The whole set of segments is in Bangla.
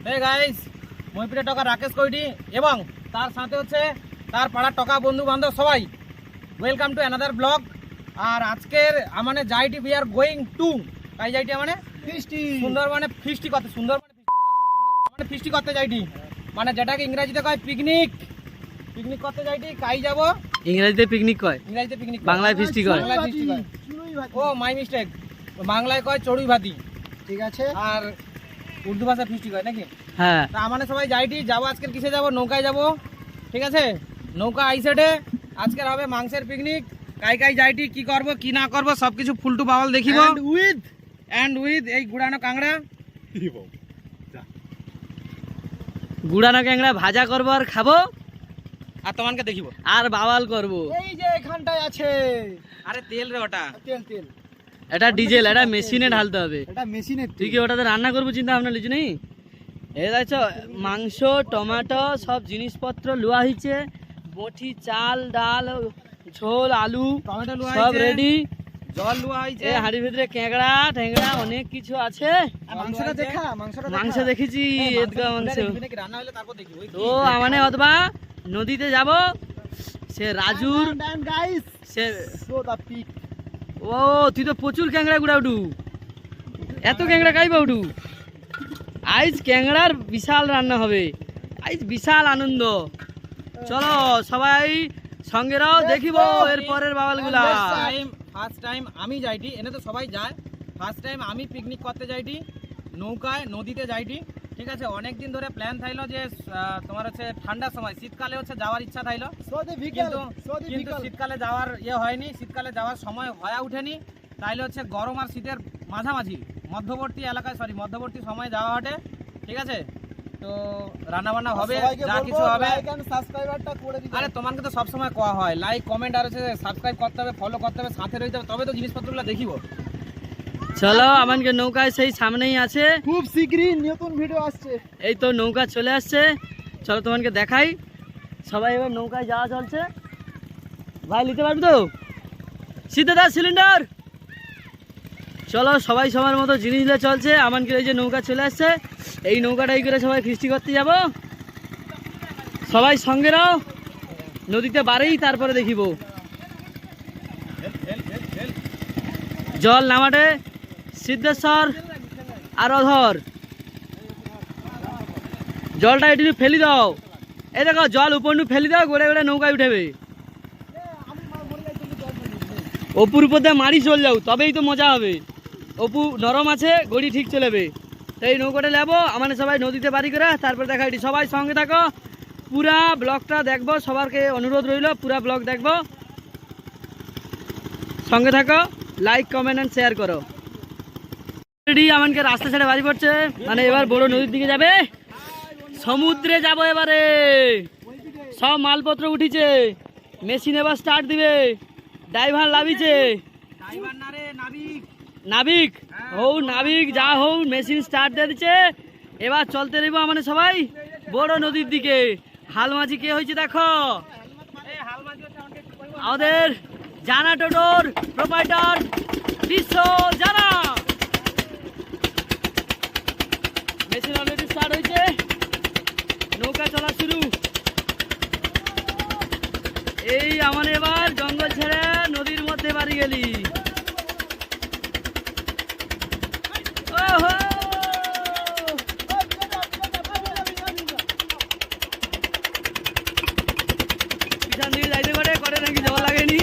হে গাইস, মহিপুরের টকা রাকেশ কৈডি এবং তার সাথে হচ্ছে তার পাড়ার টকা বন্ধু বান্ধব সবাই। Welcome to another blog. আর আজকের মানে যাইটি উই আর গোয়িং টু কাই যাইটি মানে ফিস্টি সুন্দরবনে ফিস্টি করতে সুন্দরবনে ফিস্টি করতে যাইটি মানে যেটাকে ইংরেজিতে কয় পিকনিক। পিকনিক করতে যাইটি কাই যাব ইংরেজিতে পিকনিক কয়, ইংরেজিতে পিকনিক বাংলায় ফিস্টি কয়। বাংলায় ফিস্টি কয়। ও মাই মিস্টেক, বাংলায় কয় চড়ুই ভাতি, ঠিক আছে। আর উর্দু ভাষা ফিস্টি কয় নাকি? হ্যাঁ, তা মানে সবাই যাইটি যাবো। আজকের কিসে যাব? নৌকায় যাব, ঠিক আছে? নৌকা আইসেটে আজকের হবে মাংসের পিকনিক। কাই কাই যাইটি, কি করব কি না করব সবকিছু ফুলটু বাওয়াল দেখিব। এন্ড উইথ এই গুড়ানো কাংড়া, গুড়ানো ক্যাংড়া ভাজা করবো আর খাবো আর তোমাকে দেখিব। আর বাওয়াল করবো। এই যে এখানটায় আছে আরে তেল রে ওটা, তেল তেল, এটা ডিজেল, এটা মেশিনে ঢালতে হবে। এটা মেশিনের তুই কি ওটাতে রান্না করবো চিন্তা ভাবনা লিচু নেই? এই দেখছো মাংস, টমেটো সব জিনিসপত্র লুয়া হয়েছে, বটি, চাল, ডাল, ঝোল, আলু টমেটো লুয়া সব হইছে, রেডি। জল লুয়া হইছে, এই হাড়ির ভিতরে ক্যাংড়া ঠ্যাংড়া অনেক কিছু আছে। মাংসটা দেখা, মাংসটা মাংস দেখা। দেখেছি, এদগা মাংস। নাকি রান্না হলে তারপর দেখি। ওই তো মানে অথবা নদীতে যাব, সে রাজুর গাইস সে সো দা পিক। ও তুই তো প্রচুর ক্যাংড়া গুড়া উঠু, এত ক্যাংড়া খাইবা উঠু। আইজ ক্যাংড়ার বিশাল রান্না হবে, আইজ বিশাল আনন্দ। চলো সবাই সঙ্গে রাও, দেখিব এর পরের বাবালগুলা। ফার্স্ট টাইম আমি যাইটি, এনে তো সবাই যায়। ফার্স্ট টাইম আমি পিকনিক করতে যাইটি নৌকায়, নদীতে যাইটি, ঠিক আছে? অনেক দিন ধরে প্ল্যান থাইলো যে তোমার হচ্ছে ঠান্ডার সময়, শীতকালে হচ্ছে যাওয়ার ইচ্ছা থাইলো, সো দা বিকল, কিন্তু সো দা কিন্তু বিকল। শীতকালে যাওয়ার হয়নি, শীতকালে যাওয়ার সময় হয়ে ওঠেনি। তাইলে হচ্ছে গরম আর শীতের মাঝামাঝি মধ্যবর্তী এলাকায়, মধ্যবর্তী সময় যাওয়া হটে, ঠিক আছে? তো রান্না বান্না হবে, সবাইকে যা বলবো কিছু হবে। লাইক এন্ড সাবস্ক্রাইবারটা করে দিতে। আরে তোমাকে তো সবসময় কোয়া হয় লাইক কমেন্ট আর হচ্ছে সাবস্ক্রাইব করতে হবে, ফলো করতে হবে, সাথে রইতে হবে, তবে তো জিনিসপত্রগুলো দেখিব। চলো আমাকে নৌকায় সেই সামনেই আছে, খুব শীঘ্রই নতুন ভিডিও আসছে। এই তো নৌকা চলে আসছে। চলো তোমাকে দেখাই। সবাই এবার নৌকায় যাওয়া চলছে। ভাই নিতে পারবি তো? সিদ্ধেদার সিলিন্ডার। চলো সবাই সবার মতো জিনিস নিয়ে চলছে। আমাকে এই যে নৌকা চলে আসছে, এই নৌকাটাই করে সবাই ফিস্টি করতে যাব। সবাই সঙ্গে নাও, নদীতে বাড়েই তারপরে দেখিব। জল নামাটে সিদ্ধেশ্বর আর অধর, জলটা এটি ফেলি দাও। এই দেখো জল উপর ফেলি দাও, গোড়ে গোড়ে নৌকায় উঠেবে। অপুর উপর দিয়ে মারি চল যাও, তবেই তো মজা হবে। অপু নরম আছে, গড়ি ঠিক চলেবে। তো এই নৌকাটা নেবো, আমাদের সবাই নদীতে বাড়ি করে তারপর দেখা এটি। সবাই সঙ্গে থাকো, পুরা ব্লগটা দেখবো। সবারকে অনুরোধ রইল পুরা ব্লগ দেখবো, সঙ্গে থাকো, লাইক কমেন্ট অ্যান্ড শেয়ার করো। রেডি আমাকে রাস্তা ছেড়ে বাড়ি পড়ছে, মানে এবার বড় নদীর দিকে যাবে, সমুদ্রে যাব এবারে। সব মালপত্র উঠিছে, মেশিন এবার স্টার্ট দিবে, ড্রাইভার লাভিছে, ড্রাইভার না রে, নাবিক। নাবিক হৌ, নাবিক যা হৌ, মেশিন স্টার্ট দিয়ে দিচ্ছে। এবার চলতে রইব মানে সবাই বড় নদীর দিকে। হালমাঝি কে হয়েছে দেখো, আমাদের জানা টোটোর প্রোপাইটার বিশ্ব জানা। মেশিন অলরেডি স্টার্ট হয়েছে, নৌকা চলা শুরু। এই আমার এবার জঙ্গল ছেড়ে নদীর মধ্যে বাড়ি গেলি। ওহো! পিছন দিকে যাইতে পারে, করে নাকি জল লাগেনি।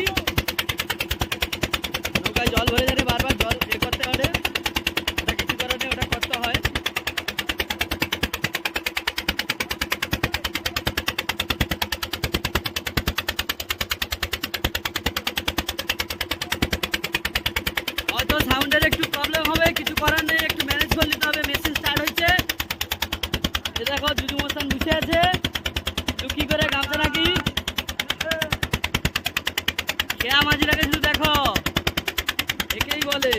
নৌকায় জল ভরে যাবে, বারবার জল করতে পারে, ওটা কিছু করার নেই, ওটা করতে হয়। হয়তো সাউন্ডের একটু প্রবলেম হবে, কিছু করার নেই, একটু ম্যানেজ করে নিতে হবে। মেশিন স্টার্ট হচ্ছে। এ দেখো জুজু মস্তান বসে আছে, লুকি করে গামছা নাকি। কেয়া মাঝিটাকে শুধু দেখো, একেই বলে।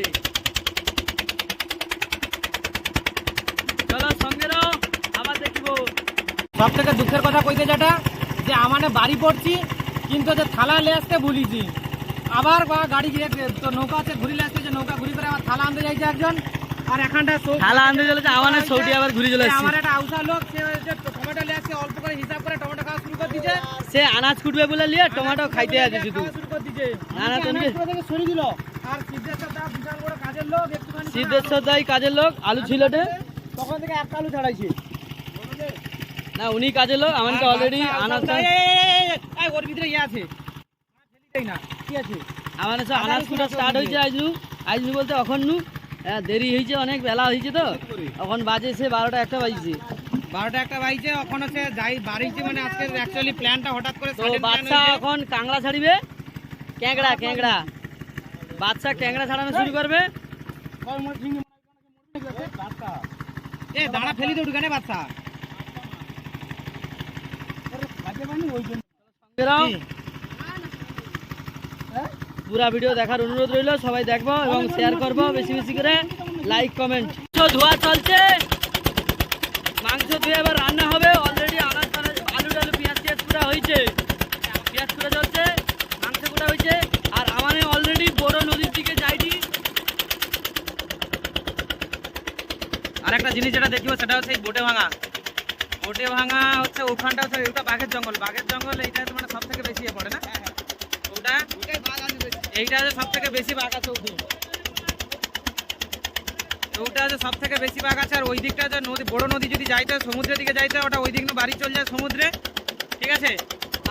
চলো সঙ্গে রাও, আবার দেখিব। সব থেকে দুঃখের কথা কইতে যেটা, যে আমানে বাড়ি পড়ছি কিন্তু যে থালা লে আসতে ভুলিছি। আবার গাড়ি গিয়ে তো নৌকা আছে ঘুরিলে আসতে, যে নৌকা ঘুরি করে আবার থালা আনতে যাইছে একজন। আর এখানটা থালা আনতে চলেছে আমানের সৌটি আবার ঘুরে চলে আসছে। আমার একটা আউসা লোক সে যে টমেটো নিয়ে আসছে অল্প করে হিসাব করে টমেটো খাওয়া শুরু করে দিয়েছে। সে আনাজ কুটবে বলে লিয়ে টমেটো খাইতে আছে শুধু। খাওয়া শুরু করে দিয়েছে। না না তুমি থেকে সরিয়ে দিল। আর সিদ্ধেশ্বর দা বিশাল বড় কাজের লোক একটুখানি সিদ্ধেশ্বর দাই কাজের লোক, আলু ছিলটে তখন থেকে এক আলু ছাড়াইছে। না উনি কাজের লোক, আমাকে অলরেডি আনাজ এই ওর ভিতরে ইয়ে আছে ফেলিতেই না কি আছে আমার আনাজ কুটা স্টার্ট হয়েছে আইজনু বলতে এখন নু দেরি হয়েছে, অনেক বেলা হয়েছে তো এখন বাজে সে 12টা 1টা বাজছে। 12টা 1টা বাজছে এখন হচ্ছে যাই বাড়িছে মানে আজকে অ্যাকচুয়ালি প্ল্যানটা হঠাৎ করে তো বাচ্চা এখন কাংড়া ছাড়িবে, ক্যাংড়া বাচ্চা ক্যাংড়া ছাড়ানো শুরু করবে। এ দাঁড়া ফেলি তো ঢুকানে বাচ্চা পুরা ভিডিও দেখার অনুরোধ রইল, সবাই দেখবো এবং শেয়ার করবো বেশি বেশি করে, লাইক কমেন্ট। ধোয়া চলছে, মাংস ধুয়ে এবার রান্না হবে। অলরেডি আলু টালু পেঁয়াজ কুড়া হয়েছে, পেঁয়াজ কুড়া চলছে, মাংস কুড়া হয়েছে। আর আমাদের অলরেডি বড় নদীর দিকে যাইনি। আর একটা জিনিস যেটা দেখিব সেটা হচ্ছে এই বোটে ভাঙা হচ্ছে ওখানটা হচ্ছে ওটা বাঘের জঙ্গল এইটা মানে সব থেকে বেশি পড়ে না ওটা এইটা হচ্ছে সব থেকে বেশি বাঘ আছে ওটা হচ্ছে সব থেকে বেশি বাঘ আছে। আর ওই দিকটা যে নদী বড় নদী যদি যাইতে সমুদ্রের দিকে যাইতে ওটা ওই দিক বাড়ি চলে যায় সমুদ্রে, ঠিক আছে।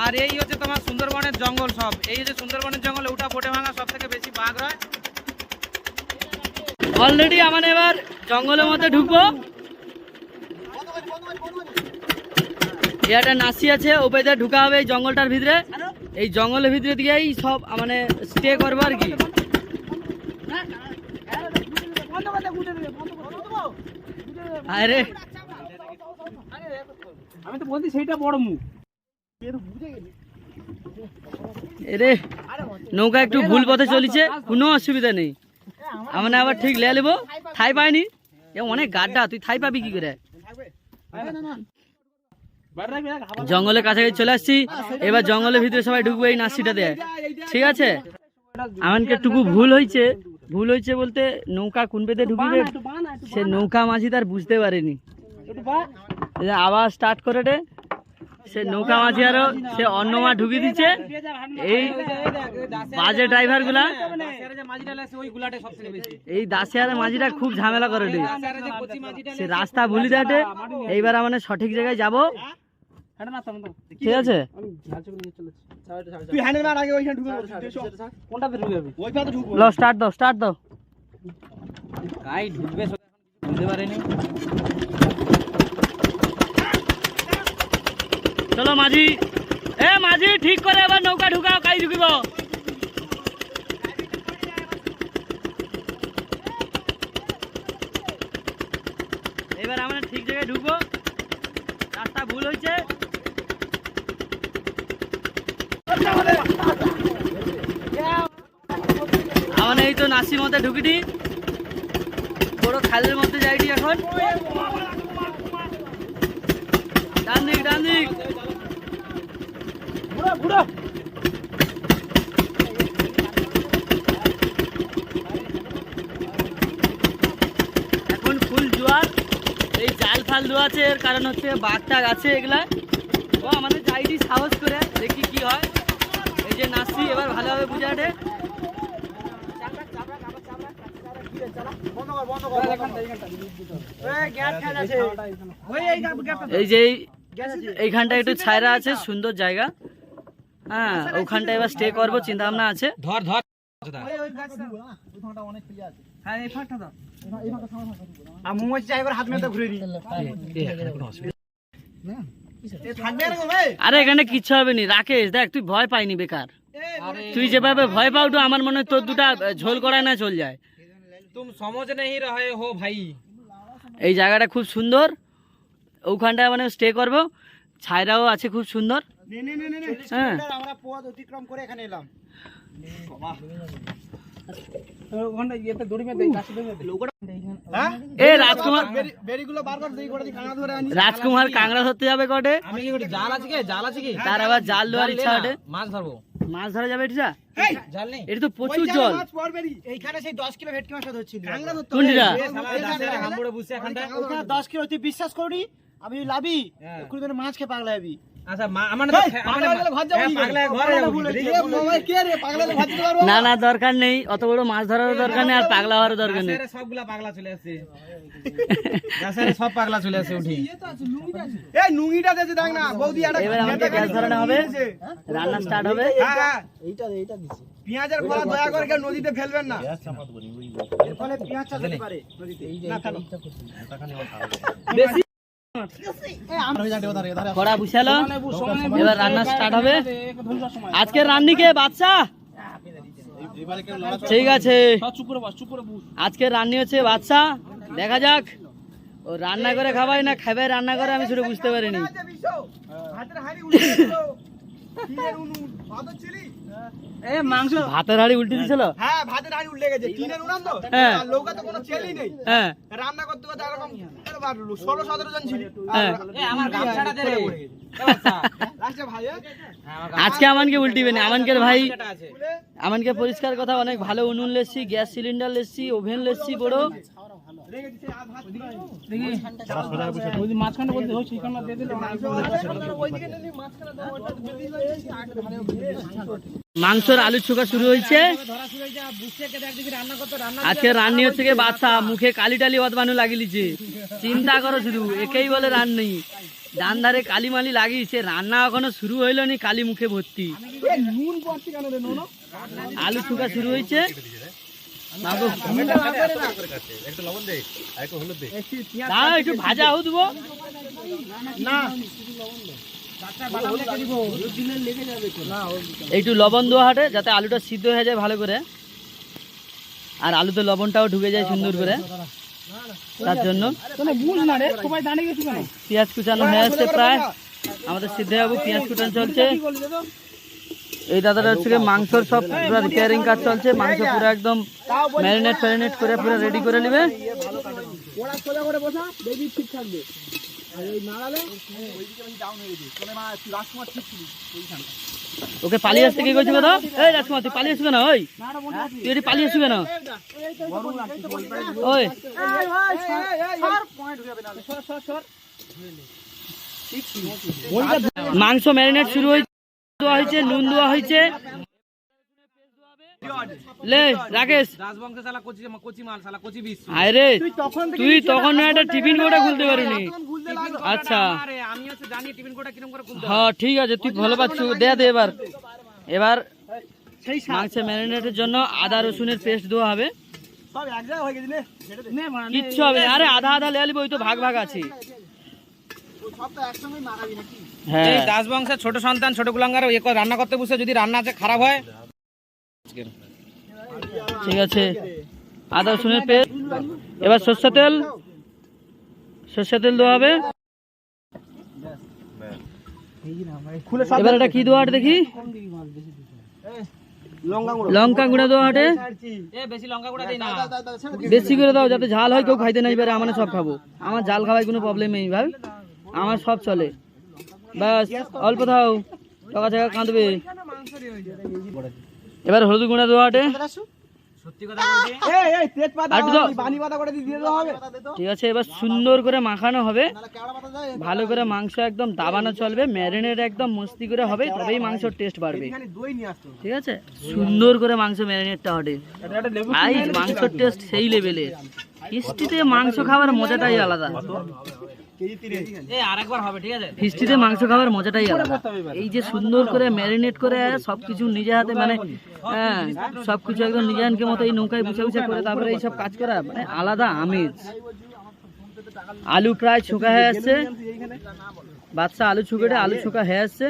আর এই হচ্ছে তোমার সুন্দরবনের জঙ্গল, সব এই যে সুন্দরবনের জঙ্গল ওটা বোটে ভাঙা সব থেকে বেশি বাঘ হয়। অলরেডি আমরা এবার জঙ্গলের মধ্যে ঢুকবো। একটা নাসি আছে ওপরে ঢুকা হবে এই জঙ্গলটার ভিতরে, এই জঙ্গলের ভিতরে দিয়েই সব মানে স্টে করবো আর কি। আরে আমি তো বলছি সেইটা বড় মুখ এরে নৌকা একটু ভুল পথে চলেছে, কোনো অসুবিধা নেই, আমরা আবার ঠিক লে নেবো। থাই পাইনি অনেক গাড্ডা, তুই থাই পাবি কি করে? জঙ্গলের কাছাকাছি চলে আসছি, এবার জঙ্গলের ভিতরে সবাই ঢুকবো এই নাসিটা দিয়ে, ঠিক আছে। আমাকে টুকু ভুল হয়েছে বলতে নৌকা কোন পেতে ঢুকিবে সে নৌকা মাঝি তার বুঝতে পারেনি, আবার স্টার্ট করে দে সে নৌকা মাঝি আরো সে অন্য মা ঢুকিয়ে দিচ্ছে। এই বাজে ড্রাইভার গুলা এই দাসিয়ার মাঝিটা খুব ঝামেলা করে দে, সে রাস্তা ভুলি দেয়। এইবার আমরা সঠিক জায়গায় যাব, ঠিক আছে। তুই হ্যান্ডেল মার আগে ওইখানে ঢুকে কোনটাতে ঢুকবে ওইখানে ঢুকবো। লো স্টার্ট দাও গাই ঢুকবে বুঝতে পারেনি। চলো মাঝি ঠিক করে এবার নৌকা ঢুকাও, কাই ঢুকিব। এবার আমরা ঠিক জায়গায় ঢুকবো, রাস্তা ভুল হয়েছে। আমরা এই তো নাসির মধ্যে ঢুকিনি, বড় খালের মধ্যে যাইনি এখন। ডান দিক এখন ফুল জোয়ার, এই জাল ফাল দেওয়া আছে, এর কারণ হচ্ছে বাঘটাগ আছে এগুলা। ও আমাদের যাইনি সাহস করে, দেখি কি হয়। এই যে নাসি এবার ভালোভাবে বুঝাটে, এই যে এইখানটা একটু ছায়রা আছে, সুন্দর জায়গা। হ্যাঁ ওখানটা এবার স্টে করবো চিন্তা ভাবনা আছে। ধর অনেক প্লেয়ার আছে। হ্যাঁ এই ফাঁকটা দাও। আর মোমো চাই করে হাত মেরে ঘুরে নি। আরে এখানে কিচ্ছু হবে নি রাকেশ, দেখ তুই ভয় পাইনি বেকার। তুই যেভাবে ভয় পাও তো আমার মনে হয় তোর দুটা ঝোল করায় না চল যায়। तुम समझ नहीं रहे हो भाई। এই জায়গাটা খুব সুন্দর, ওখানটায় মানে স্টে করবো, ছায়রাও আছে খুব সুন্দর। হ্যাঁ আমরা পথ অতিক্রম করে এখানে এলাম। এ রাজকুমার বেরিগুলো বারবার দেই করে কাঁড়া ধরে আনি। রাজকুমার কাংড়া ধরতে যাবে কটে, আমি কি জাল আছে কি তার আবার জাল দেওয়ার ইচ্ছা ওঠে। মাছ ধরবো মাছ ধরা যাবে এটা? এই, জাল নেই এটা তো প্রচুর ওই জায়গায় জল। মাছ পড়বেরই। এইখানে সেই 10 কিলো ভেটকি মাছ ধরছিল। কোনটা? এ শালা দাঁতের হাম্বুড়ে বসে এখানটা। ওইখানে 10 কিলো তুই বিশ্বাস করবি আমি লাভি হ্যাঁ। এক্ষুনি তোর মাছ খেয়ে পাগলা হবি। আচ্ছা আমার না এই, পাগলা হলে ঘর যাবো কি করে? পাগলা ঘরে যাবো কি করে? এ মামা কে রে পাগলা হলে ঘর যেতে পারবো? না না দরকার নেই, অত বড় মাছ ধরার দরকার নেই আর পাগলা হওয়ার দরকার নেই। গাছের সবগুলা পাগলা চলে আসছে গাছের সব পাগলা চলে আসছে উঠি এই নুঙ্গিটা দেছে দেখ না বৌদি একটা এবার আমাদের গ্যাস ধরানো হবে, রান্না স্টার্ট হবে। হ্যাঁ এইটা দিছি পেঁয়াজের খোলা দয়া করে কেউ নদীতে ফেলবেন না এর ফলে পেঁয়াজ চাষ হতে পারে নদীতে না ফেলো বেশি এই আমরা হয়ে যাবে ওধারে ওধারে কড়া বুঝালো, এবার রান্না স্টার্ট হবে। আজকের রান্নিকে বাচ্চা ঠিক আছে, আজকের রান্নি হচ্ছে বাচ্চা। দেখা যাক ও রান্না করে খাবাই না খাবে রান্না করে, আমি শুধু বুঝতে পারিনি। হাতের হাড়ি উল্টে দিল টিনের উনুন ভাত ছিলি ভাতের হাড়ি উল্টে দিছিল। হ্যাঁ ভাতের হাড়ি উল্টে গেছে টিনের উনুন তো হ্যাঁ। আর লৌকা তো কোনো ছেলেই নেই হ্যাঁ রান্না করতে করতে এরকম 16-17 জন ছিল হ্যাঁ। এ আমার গামছাটা দে রে এ বাচ্চা লাস্টে ভাই আজকে আমানকে উল্টিবে না, আমানকের ভাই যেটা আছে আমানকে পরিষ্কার কথা অনেক ভালো উনুন লেসছি, গ্যাস সিলিন্ডার লেসছি, ওভেন লেসছি বড়। রেখে দিছে আর ভাত দিবে মাংসর আলু ছোকা শুরু হয়েছে। ধরা শুরু হয়েছে বুঝতে কে দেখ দেখি রান্না করতে রান্না আজকে রান্নি হচ্ছে কি বাচ্চা, মুখে কালি টালি বানু লাগিয়েছে। চিন্তা করো শুধু একেই বলে রান্নি, ডান ধারে কালি মালি লাগিয়েছে, রান্না এখনো শুরু হইলো নি কালি মুখে ভর্তি। এই নুন পড়ছে কেন রে নুন আলু ছোকা শুরু হয়েছে। বাবু দাঁড়াও, একটু ভাজা হোক দেবো না একটু লবণ দেওয়া হাটে যাতে আলুটা সিদ্ধ হয়ে যায় ভালো করে, আর আলুতে লবণটাও ঢুকে যায় সুন্দর করে, তার জন্য পেঁয়াজ কুচানো হয়ে আসছে প্রায়, আমাদের সিদ্ধ হয়ে যাবো। পেঁয়াজ কুচানো চলছে, এই দাদাটা হচ্ছে গিয়ে মাংসর সব পুরো রিপেয়ারিং কাজ চলছে। মাংস পুরো একদম ম্যারিনেট করে পুরো রেডি করে নেবে। ওরা সোজা করে বসা দেখবি ঠিক থাকবে আর এই নাড়ালে ওইদিকে আমি ডাউন হয়ে গেছে তোলে মা রাজকুমার ঠিক ছিল ওইখানটা ওকে পালিয়ে আসতে কি কইছো কথা? এই রাজকুমার তুই পালিয়ে আসছো কেন? ওই তুই এটি পালিয়ে আসছো কেন? ওই মাংস ম্যারিনেট শুরু হয়েছে, নুন দেওয়া হয়েছে। লে রাকেশ রাজবংশে শালা কচি মাল শালা কচি বিষ আরে তুই তখন একটা টিফিন কোটা খুলতে পারিনি। আচ্ছা আরে আমি হচ্ছে জানি টিফিন কোটা কিরকম করে খুলতে হ্যাঁ ঠিক আছে, তুই ভালো পাচ্ছ, দে দে। এবার মাংস ম্যারিনেটের জন্য আদা রসুনের পেস্ট দেওয়া হবে। সব এক জায়গায় হয়ে গেছে নে কিচ্ছু হবে না, আরে আধা আধা লেয়ালি ওই তো ভাগ ভাগ আছে। সব তো একসঙ্গে মারাবি নাকি হ্যাঁ এই দাসবংশের ছোট সন্তান ছোট গুলাঙ্গার রান্না করতে বসে যদি রান্না আছে খারাপ হয় ঠিক আছে, আদা রসুনের পেস্ট। এবার সরষের তেল দেওয়া হবে। এবার এটা কি দেওয়া হাটে দেখি? লঙ্কা গুঁড়া দেওয়া হাটে। এ বেশি লঙ্কা গুঁড়া দেই না বেশি করে দাও যাতে ঝাল হয়, কেউ খাইতে নাই পারে। আমার সব খাবো, আমার ঝাল খাওয়ায় কোনো প্রবলেম নেই ভাই, আমার সব চলে। ব্যাস অল্প দাও, টাকা টাকা কাঁদবে। এবার হলুদ গুঁড়া দেওয়া হাটে। সত্যি কথা বলছি এই এই তেজপাতা আর দাও। বানি পাতা করে দিয়ে দেওয়া হবে ঠিক আছে, এবার সুন্দর করে মাখানো হবে, নালে কেওড়া পাতা যায় ভালো করে মাংস একদম দাবানো চলবে, ম্যারিনেট একদম মস্তি করে হবে, তবেই মাংসর টেস্ট বাড়বে। এখানে দই নিয়ে আসতো ঠিক আছে, সুন্দর করে মাংস ম্যারিনেটটা হবে। একটা লেবু আই মাংসর টেস্ট সেই লেভেলের, ফিস্টিতে মাংস খাওয়ার মজাটাই আলাদা। কেজি 30 এ আরেকবার হবে ঠিক আছে ফিস্টিতে মাংস খাওয়ার মজাটাই আলাদা। এই যে সুন্দর করে ম্যারিনেট করে সবকিছু নিজে হাতে মানে হ্যাঁ সবকিছু একদম নিজে হাতে মতো এই নৌকায় বুঝে বুঝে করে তারপরে এইসব কাজ করা মানে আলাদা আমেজ। আলু প্রায় ছোকা হয়ে আসছে, বাচ্চা আলু ছোকেটে আলু ছোকা হয়ে আসছে।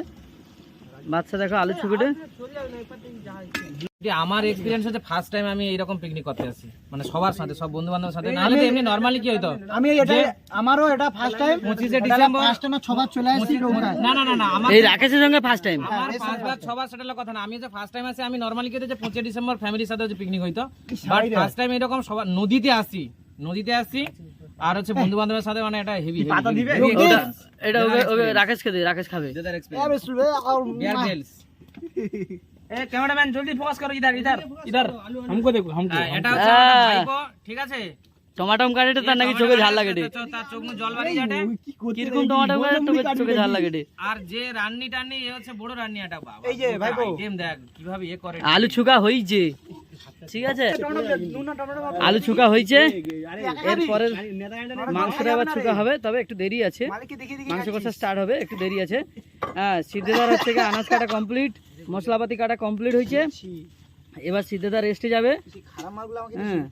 বাচ্চা দেখো আলু ছোকেটে। আমার এক্সপেরিয়েন্স হচ্ছে ফার্স্ট টাইম আমি এইরকম পিকনিক করতে আসি, মানে সবার সাথে সব বন্ধু বান্ধবের সাথে, নাহলে তো এমনি নরমালি কি হইতো আমি এটা আমারও এটা first time 25 December first time ছবার চলে আসছি নৌকায় না না না না আমার এই রাকেশের সঙ্গে ফার্স্ট টাইম। আমার 5 বার 6 বার সেটার কথা না, আমি যে ফার্স্ট টাইম আসি আমি নরমালি কি হতো যে 25 ডিসেম্বর ফ্যামিলির সাথে হচ্ছে পিকনিক হইতো, বাট ফার্স্ট টাইম এরকম সবার নদীতে আসি আর হচ্ছে বন্ধু বান্ধবের সাথে, মানে এটা হেভি পাতা দিবে? এটা ওকে রাকেশকে দে, রাকেশ খাবে। বিয়ার গেলস ए कैमरामैन जल्दी फोकस करो इधर इधर इधर हमको देखो हमको এটা হচ্ছে আমাদের ভাইপো, ঠিক আছে? টমাটম কাটেটে তার নাকি চোখে ঝাল লাগে তার চোখ মুখ জল বাড়ি যাটে। কিরকম টমাটম কাটে চোখে ঝাল লাগে আর যে রান্নি টান্নি এ হচ্ছে বড় রান্নি এটা বাবা। এই যে ভাইপো গেম দেখ কিভাবে এ করে। আলু ছুকা হইছে, ঠিক আছে, আলু ছুকা হইছে, এরপরে মাংসটা আবার ছুকা হবে, তবে একটু দেরি আছে, মাংস কষা স্টার্ট হবে, একটু দেরি আছে। হ্যাঁ, সিদ্ধেদার হচ্ছে কি আনাজ কাটা কমপ্লিট, মশলাপাতি কাটা কমপ্লিট হয়েছে, এবার সিদ্ধেদার রেস্টে যাবে। হ্যাঁ,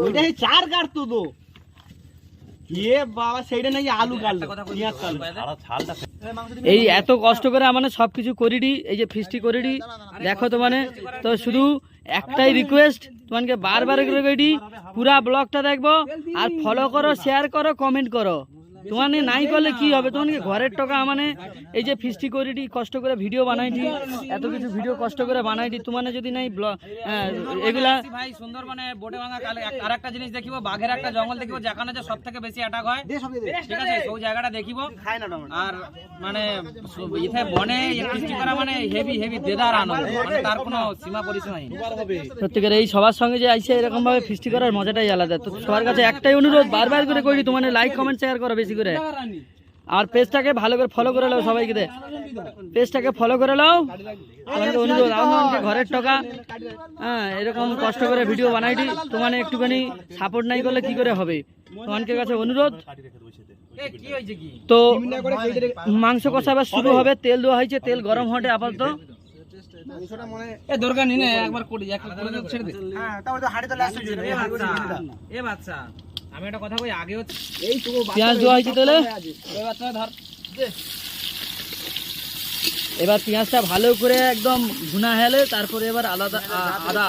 ওইটাই চার কাটতো তো এ বাবা, সেইটা নাকি আলু কাটলো পেঁয়াজ কাটলো। এই এত কষ্ট করে মানে সবকিছু করিডি, এই যে ফিস্টি করিডি দেখো তো, মানে তো শুধু একটাই রিকোয়েস্ট তোমাকে বারবার করে কইডি, পুরা ব্লগটা দেখবো আর ফলো করো, শেয়ার করো, কমেন্ট করো। তোমার নাই করলে কি হবে, তোমাকে ঘরের টাকা মানে এই যে ফিস্টি করিডি কষ্ট করে ভিডিও বানাইটি, এত কিছু ভিডিও কষ্ট করে বানাইটি, তোমার যদি নাই এগুলা ভাই সুন্দরবনে বোটে ভাঙা কালে আরেকটা জিনিস দেখিব, বাঘের একটা জঙ্গল দেখিব যেখানে যে সবথেকে বেশি অ্যাটাক হয়, ঠিক আছে? ওই জায়গাটা দেখিব। আর মানে ইথে বনে ফিস্টি করা মানে হেভি হেভি দেদার আনন্দ, মানে তার কোনো সীমা পরিসীমা নেই। সত্যিকার এই সবার সঙ্গে যে আইসে এরকম ভাবে ফিস্টি করার মজাটাই আলাদা। তো সবার কাছে একটাই অনুরোধ, বারবার করে করি, তোমার লাইক কমেন্ট শেয়ার করো বেশি করে, আর পেজটাকে ভালো করে ফলো করে নাও, সবাইকে দে পেজটাকে ফলো করে নাও। তোমাকে অনুরোধ, আমাকে ঘরের টাকা হ্যাঁ এরকম কষ্ট করে ভিডিও বানাইটি, তোমার একটুখানি সাপোর্ট নাই করলে কি করে হবে, তোমাকে কাছে অনুরোধ। তো মাংস কষা আবার শুরু হবে, তেল দেওয়া হয়েছে, তেল গরম হটে আপাতত। দরকার নেই না, একবার করি ছেড়ে দে। হ্যাঁ তাহলে তো হাড়ি তো লাস্ট হয়ে যাবে। এ বাচ্চা আমি একটা কথা কই, আগে হচ্ছে এইটুকু পেঁয়াজ দেওয়া হয়েছে তেলে, ধর এবার পেঁয়াজটা ভালো করে একদম ভুনা হেলে তারপরে এবার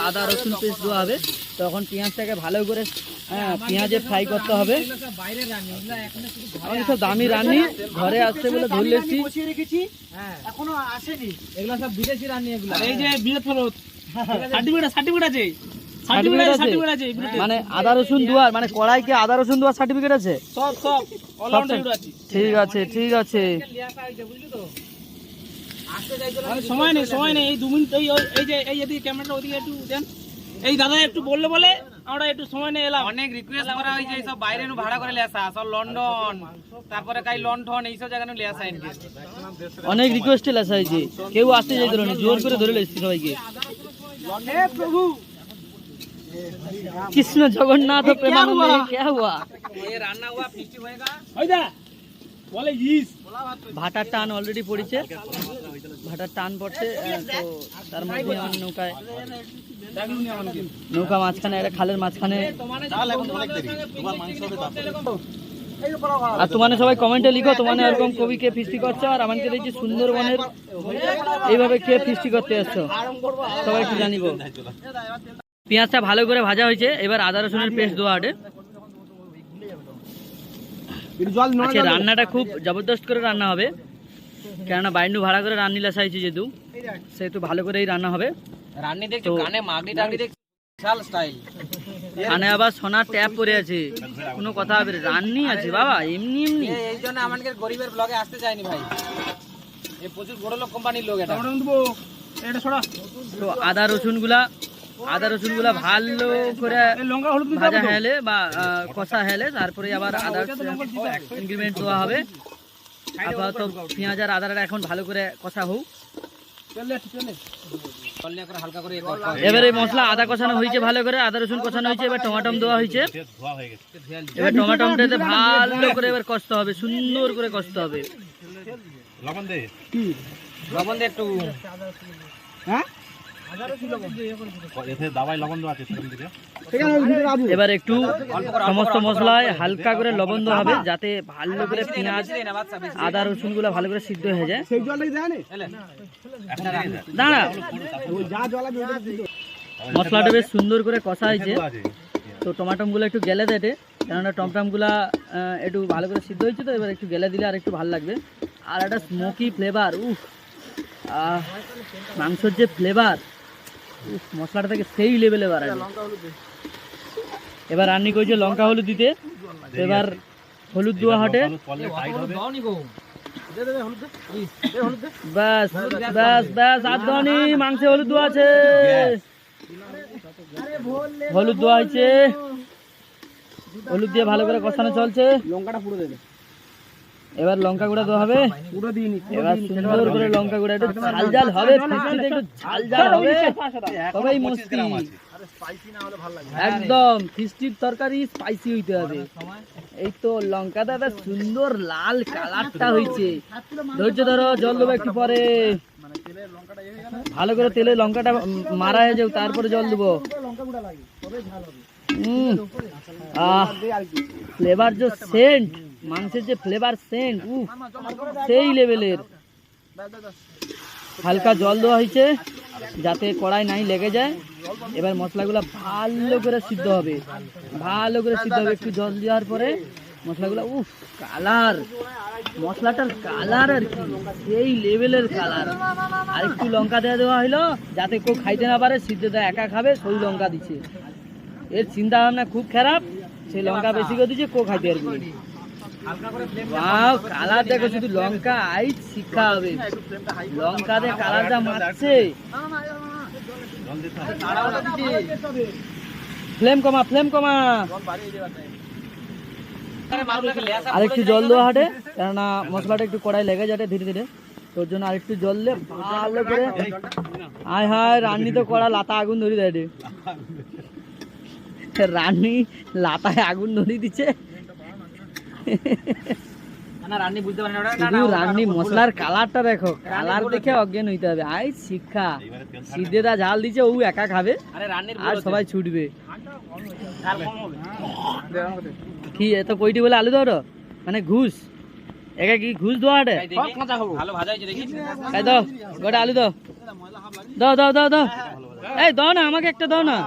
আদা রসুন পেস্ট দেওয়া হবে। তখন পেঁয়াজটাকে ভালো করে হ্যাঁ পেঁয়াজে ফ্রাই করতে হবে। বাইরের রান্নি এগুলা এখন শুধু আমি তো দামি রান্নি ঘরে আসছে বলে ধরে লেছি, বসিয়ে রেখেছি, হ্যাঁ এখনো আসেনি। এগুলা সব বিদেশি রান্নি এগুলা। এই যে বিয়ে ফেরত সার্টিফিকেট আছে, সার্টিফিকেট আছে মানে আদা রসুন দেওয়ার, মানে কড়াইকে আদা রসুন দেওয়ার সার্টিফিকেট আছে, সব সব অলরাউন্ডার আছে। ঠিক আছে ঠিক আছে। বুঝলি তো? সময় নেই এই 2 মিনিট, এই যে এই এদিকে ক্যামেরাটা ওদিকে একটু দেন। এই দাদা একটু বললে বলে আমরা একটু সময় নিয়ে এলাম। অনেক রিকোয়েস্ট করা হয়েছে এইসব বাইরে নু ভাড়া করে লিয়ে আসা, সব লন্ডন তারপরে কাই লন্ডন এইসব জায়গা নু লিয়ে আসা ইনকে। অনেক রিকোয়েস্ট লেসা হয়েছে, কেউ আসতে যাইতো না, জোর করে ধরে লেছি সবাইকে। হে প্রভু কৃষ্ণ জগন্নাথ প্রেমানন্দ क्या हुआ? ये রান্না हुआ ফিস্টি होएगा। ওইদা বলে ইস ভাটার টান অলরেডি পড়েছে, ভাটার টান পড়ছে, তো তার মধ্যে আমার নৌকা মাঝখানে, একটা খালের মাঝখানে। আর তোমার সবাই কমেন্টে লিখো তোমার এরকম কবি কে ফিস্টি করছো, আর আমাকে দেখছি সুন্দরবনের এইভাবে কে ফিস্টি করতে আসছো, সবাই একটু জানিব। পেঁয়াজটা ভালো করে ভাজা হয়েছে, এবার আদা রসুনের পেস্ট দেওয়া হাটে। আচ্ছা, রান্নাটা খুব জবরদস্ত করে রান্না হবে, কেননা বাইন্ডু ভাড়া করে রান্নি লাসাইছি যেহেতু, সেহেতু ভালো করেই রান্না হবে। রান্নি দেখছো কানে মাগনি টাগনি দেখছো, বিশাল স্টাইল। কানে আবার সোনার ট্যাপ পরে আছে, কোনো কথা হবে রান্নি আছে বাবা, এমনি এমনি। এই জন্য আমাদের গরিবের ব্লগে আসতে চাইনি ভাই, এই প্রচুর বড় লোক কোম্পানির লোক এটা। এটা ছড়া তো আদা রসুন গুলা ভালো করে ভাজা হেলে বা কষা হেলে তারপরে আবার আদার ইনগ্রিডিয়েন্ট দেওয়া হবে। আপাতত পেঁয়াজ আর আদাটা এখন ভালো করে কষা হোক। হালকা করে এবারে মশলা আদা কষানো হয়েছে, ভালো করে আদা রসুন কষানো হয়েছে, এবার টমাটম দেওয়া হয়েছে। এবার টমাটমটাতে ভালো করে এবার কষতে হবে, সুন্দর করে কষতে হবে। লবণ দে একটু। হ্যাঁ এবার একটু সমস্ত মশলায় হালকা করে লবণ দেওয়া হবে, যাতে ভালো করে পেঁয়াজ আদা রসুন গুলা ভালো করে সিদ্ধ হয়ে যায়। সেই জলটাই দেয় দাঁড়া, যা জল আছে মশলাটা বেশ সুন্দর করে কষা হয়েছে, তো টমাটম গুলো একটু গেলে দেটে, কেননা টমটম গুলা একটু ভালো করে সিদ্ধ হয়েছে, তো এবার একটু গেলে দিলে আর একটু ভালো লাগবে। আর একটা স্মোকি ফ্লেভার, মাংসের যে ফ্লেভার মশলাটা থেকে সেই লেভেলে বাড়াবে। এবার রান্নি করছে লঙ্কা হলুদ দিতে, এবার হলুদ দেওয়া হাটে। ব্যাস ব্যাস ব্যাস আর ধনি মাংসে হলুদ দেওয়া আছে, হলুদ দেওয়া হয়েছে, হলুদ দিয়ে ভালো করে কষানো চলছে। লঙ্কাটা পুরো দেবে, এবার লঙ্কা গুঁড়া দেওয়া হবে, পুরো দিয়ে নি। এবার সুন্দর করে লঙ্কা গুঁড়া একটু ঝাল ঝাল হবে, ফিস্টিতে একটু ঝাল ঝাল হবে, তবেই মস্তি। স্পাইসি না হলে ভালো লাগে। একদম ফিস্টির তরকারি স্পাইসি হইতে হবে। এই তো লঙ্কাটা এবার সুন্দর লাল কালারটা হয়েছে, ধৈর্য ধরো, জল দেবো একটু পরে, মানে তেলের লঙ্কাটা হয়ে গেল, ভালো করে তেলে লঙ্কাটা মারা হয়ে যাও, তারপরে জল দেবো। লঙ্কা গুঁড়া লাগে তবে ঝাল হবে। ফ্লেভার যে সেন্ট, মাংসের যে ফ্লেভার সেন্ট, সেই লেভেলের। হালকা জল দেওয়া হয়েছে যাতে কড়াই নাই লেগে যায়। এবার মশলাগুলো ভালো করে সিদ্ধ হবে, ভালো করে সিদ্ধ হবে। একটু জল দেওয়ার পরে মশলাগুলো, উফ কালার, মশলাটার কালার আর কি সেই লেভেলের কালার। আর একটু লঙ্কা দেওয়া হলো যাতে কেউ খাইতে না পারে, সিদ্ধ দেয় একা খাবে, সেই লঙ্কা দিচ্ছে। এর চিন্তা ভাবনা খুব খারাপ, সেই লঙ্কা বেশি করে দিচ্ছে, কেউ খাইতে পারবে। ওয়াও কালার দেখো, শুধু লঙ্কা আইস শিক্ষা হবে, লঙ্কা দিয়ে কালারটা মারছে। ফ্লেম কমা, ফ্লেম কমা, আর একটু জল দেওয়া হাটে, কেননা মশলাটা একটু কড়াই লেগে যাবে ধীরে ধীরে, তোর জন্য আর একটু জল দিয়ে ভালো করে। আয় হায়, রান্নি তো কড়া লাতা আগুন ধরে দেয় রে, রান্নি লাতায় আগুন ধরে দিচ্ছে। শুধু রান্নি মশলার কালারটা দেখো, কালার দেখে অজ্ঞান হইতে হবে। আই শিক্ষা, সিদ্ধেদা ঝাল দিচ্ছে, ও একা খাবে আর সবাই ছুটবে। কি এত কইটি বলে আলু দাও, মানে ঘুষ, একা কি ঘুষ দেওয়া? তাই দাও, গোটা আলু দাও, দাও দাও দাও দাও, এই দাও না, আমাকে একটা দাও না,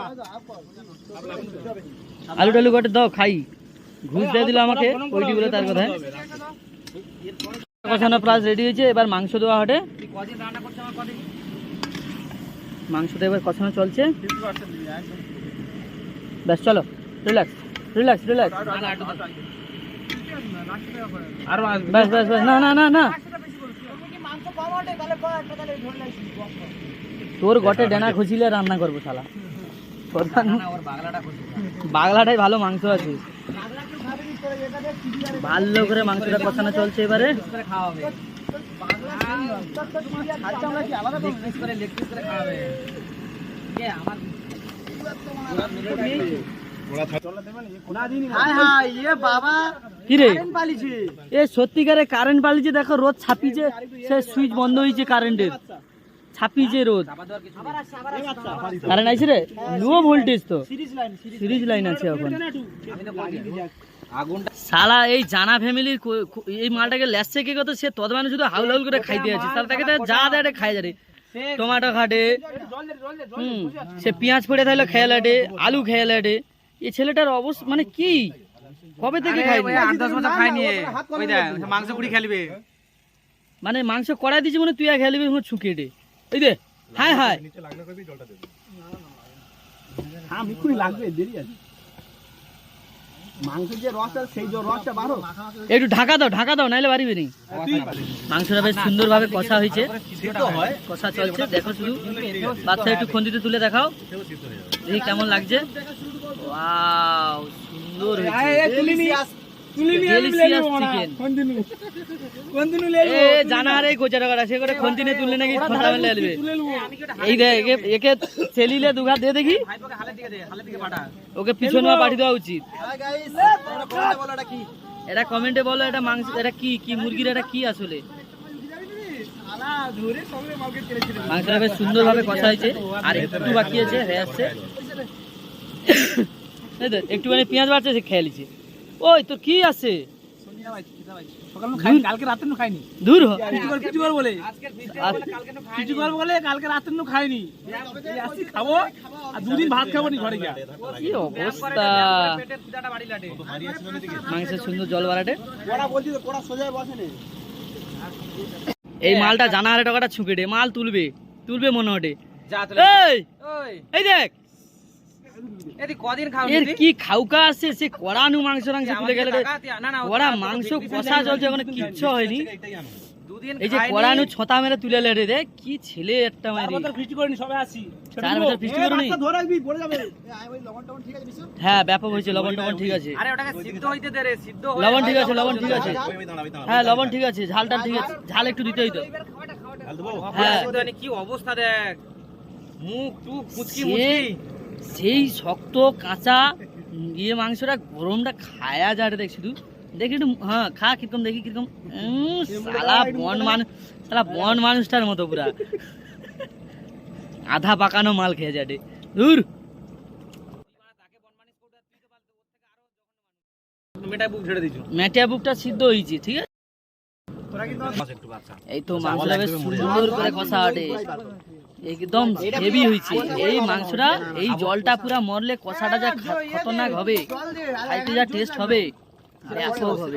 আলু টালু গোটা দাও, খাই। ঘুষ দিয়ে দিল আমাকে কইটি বলে, তার কথা। কষানো প্লাস রেডি হয়েছে, এবার মাংস দেওয়া হটে। মাংসটা এবার কষানো চলছে, ব্যাস চলো, রিল্যাক্স রিল্যাক্স রিল্যাক্স, ব্যাস ব্যাস ব্যাস, না না না না, তোর গটে ডেনা খুঁজিলে রান্না করবো শালা, বাগলাটাই ভালো মাংস আছে। ভালো করে মাংসটা কষানো চলছে, এবারে কি রে, এ সত্যিকারে কারেন্ট পালিছে, দেখো রোদ ছাপিছে, সে সুইচ বন্ধ হয়েছে কারেন্টের, ছাপিছে রোদ, কারেন্ট আইছে রে, লো ভোল্টেজ তো, সিরিজ লাইন আছে এখন। শালা এই জানা ফ্যামিলির এই মালটাকে লেসছে কি কত, সে তদ মানে শুধু হাউল হাউল করে খাইতে আছে, তাহলে তাকে যা দেয় খাই যাবে, টমাটো খাটে, সে পেঁয়াজ পড়ে থাকলে খেয়ে লাটে, আলু খেয়ে লাটে। এই ছেলেটার অবস্থা মানে কি, কবে থেকে খাইনি, 8-10 বছর খাইনি, ওই দেখ মাংস পুরি খেলবে, মানে মাংস কড়াই দিছি মানে তুই খেয়ে নিবি ছুকিয়ে দে, ওই দে হায় হায়, লাগবে দেরি আছে, মাংসের যে রসটা সেই রসটা বারো, একটু ঢাকা দাও নাইলে পারিবে নি। মাংসটা বেশ সুন্দর ভাবে কষা হয়েছে, কষা চলছে, দেখো শুধু বাচ্চা একটু খন্দিতে তুলে দেখাও, দেখি কেমন লাগছে। ওয়াও সুন্দর হয়েছে, Delicious chicken. এ জানা রে গোচারা করা, সে করে খন্তিনে তুললে নাকি খোঁটা মেলে আসবে। এই দেখ একে ছেলিলে দুঘা দিয়ে দেখি, ওকে পিছনে পাঠিয়ে দেওয়া উচিত। এটা কমেন্টে বলো, এটা মাংস, এটা কি কি মুরগির, এটা কি আসলে। মাংসটা বেশ সুন্দর ভাবে কষা হয়েছে, আর একটু বাকি আছে, হয়ে আসছে। একটুখানি পেঁয়াজ বাড়ছে, সে খেয়ে লিছে। ওই তোর কি আছে, কালকে রাতে খাইনি, দূর বলে কালকে রাতে খাইনি, খাবো আর দুদিন ভাত খাবো নি ঘরে গিয়া। কি অবস্থা, মাংসের সুন্দর জল বাড়াটে। এই মালটা জানা হারে টাকাটা ছুঁকে দে, মাল তুলবে মনে হটে। এই দেখ এর কি খাউকা আছে, সে কড়ানু মাংস তুলে গেলে, কড়া মাংস কষা চলছে, ওখানে কিচ্ছু হয়নি। দুদিন এই যে খাইনি। কড়ানো ছতা মেরে তুলে লেড়ে রে, কি ছেলে একটা মারি। ফিস্টি করিনি, সবাই আসি। 4 বছর ফিস্টি করুনি? ধরে রাখবি, পড়ে যাবে। ওই লবণ টবণ ঠিক আছে বিশু? হ্যাঁ ব্যাপক হয়েছে, লবণ টবণ ঠিক আছে, আরে ওটাকে সিদ্ধ হইতে দে রে, সিদ্ধ হয়ে লবণ ঠিক ভালো আছে, লবণ হবে, ঠিক আছে, দাঁড়া। হ্যাঁ লবণ ঠিক আছে, ঝালটা ঠিক আছে, ঝাল একটু দিতেই তো। হ্যাঁ। হ্যাঁ কি অবস্থা দেখ, মুখ টুক মুচকি সে- মুচকি। সেই শক্ত কাঁচা ইয়ে মাংসটা গরমটা খায়া যায় দেখ, শুধু দেখি একটু, হ্যাঁ খা কিরকম দেখি কিরকম। সালা বন মানুষ, সালা বন মানুষটার মতো পুরা আধা পাকানো মাল খেয়ে যাটে দূর। মেটাই বুক ঝেড়ে দিছো। মেটিয়া বুকটা সিদ্ধ হয়েছে, ঠিক আছে। তোরা কিন্তু একটু বাচ্চা। এই তো মাংসটা বেশ সুন্দর করে কষা আটে, একদম হেভি হয়েছে এই মাংসটা। এই জলটা পুরা মরলে কষাটা যা খতরনাক হবে, খাইতে যা টেস্ট হবে, ব্যাপক হবে।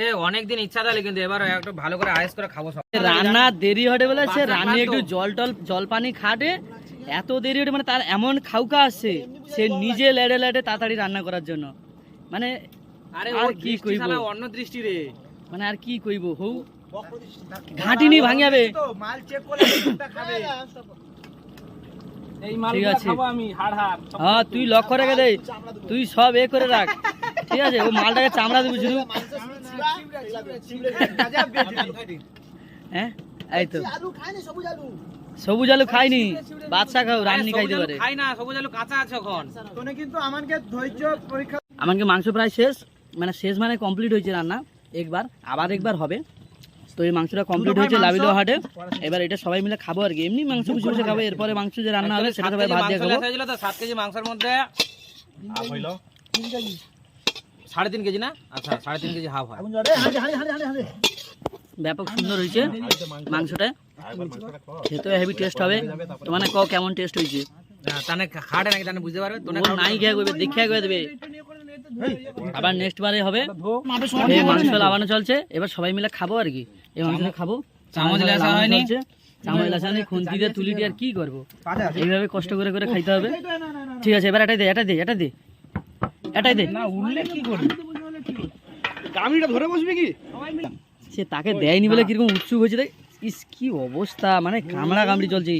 এ অনেকদিন ইচ্ছা থাকে কিন্তু এবার একটু ভালো করে আয়েস করে খাবো সব। রান্না দেরি হটে বলে সে রান্না একটু জল পানি খাটে, এত দেরি হটে মানে তার এমন খাউকা আসছে, সে নিজে লেড়ে লেড়ে তাড়াতাড়ি রান্না করার জন্য, মানে আরে আর ও কি কি কইবো? কইবো, অন্য দৃষ্টি রে। মানে আর কি কইব, হৌ ঘাটিনি ভাঙিয়াবে। তো মাল চেক করলে কোনটা খাবে। এই ঠিক মালগুলো আছে। খাবো আমি, হাড় হাড়। হ্যাঁ তুই লক্ষ্য রেখে দে, তুই সব এ করে রাখ, ঠিক আছে। ও মালটাকে চামড়া দিবি শুধু, হ্যাঁ এই তো আলু খায়নি, সবুজ আলু। সবুজ আলু খাইনি, বাদশা খাও, রান্নি খাইতে পারে। খাই না, সবুজ আলু কাঁচা আছে এখন। তোনে কিন্তু আমাকে ধৈর্য পরীক্ষা। আমাকে মাংস প্রায় শেষ, মানে শেষ মানে কমপ্লিট হয়েছে রান্না, একবার আবার একবার হবে। তো এই মাংসটা কমপ্লিট হয়েছে লাবিলো হাটে, এবার এটা সবাই মিলে খাবো আর কি, এমনি মাংস বসে বসে খাবো, এরপরে মাংস যে রান্না হবে সেটা সবাই ভাত দিয়ে খাবো। 7 কেজি মাংসের মধ্যে 3.5 কেজি না, আচ্ছা 3.5 কেজি হাফ হয়। ব্যাপক সুন্দর হয়েছে মাংসটা, খেতে হেভি টেস্ট হবে। তোমার কও কেমন টেস্ট হয়েছে? তানে খাটে নাকি তানে বুঝতে পারবে তো না। ও নাই খেয়ে কইবে, দেখে কয়ে দেবে, আবার নেক্সট বারে হবে। এই মাংস লাগানো চলছে, এবার সবাই মিলে খাবো আর কি, এই মাংসটা খাবো। চামচ লেসা লাগানো হয়নি? চলছে, চামচ লেসা হয়নি, খুন্তি দিয়ে তুলি দিয়ে আর কি করবো, এইভাবে কষ্ট করে করে খাইতে হবে। ঠিক আছে, এবার এটাই দে, এটাই দে, এটাই দে, এটাই দে। না উঠলে কি করবি? গামলিটা ধরে বসবি কি? সে তাকে দেয়নি বলে কিরকম উৎসুক হয়েছে দেখ, ইস কি অবস্থা, মানে কামড়া কামড়ি চলছে,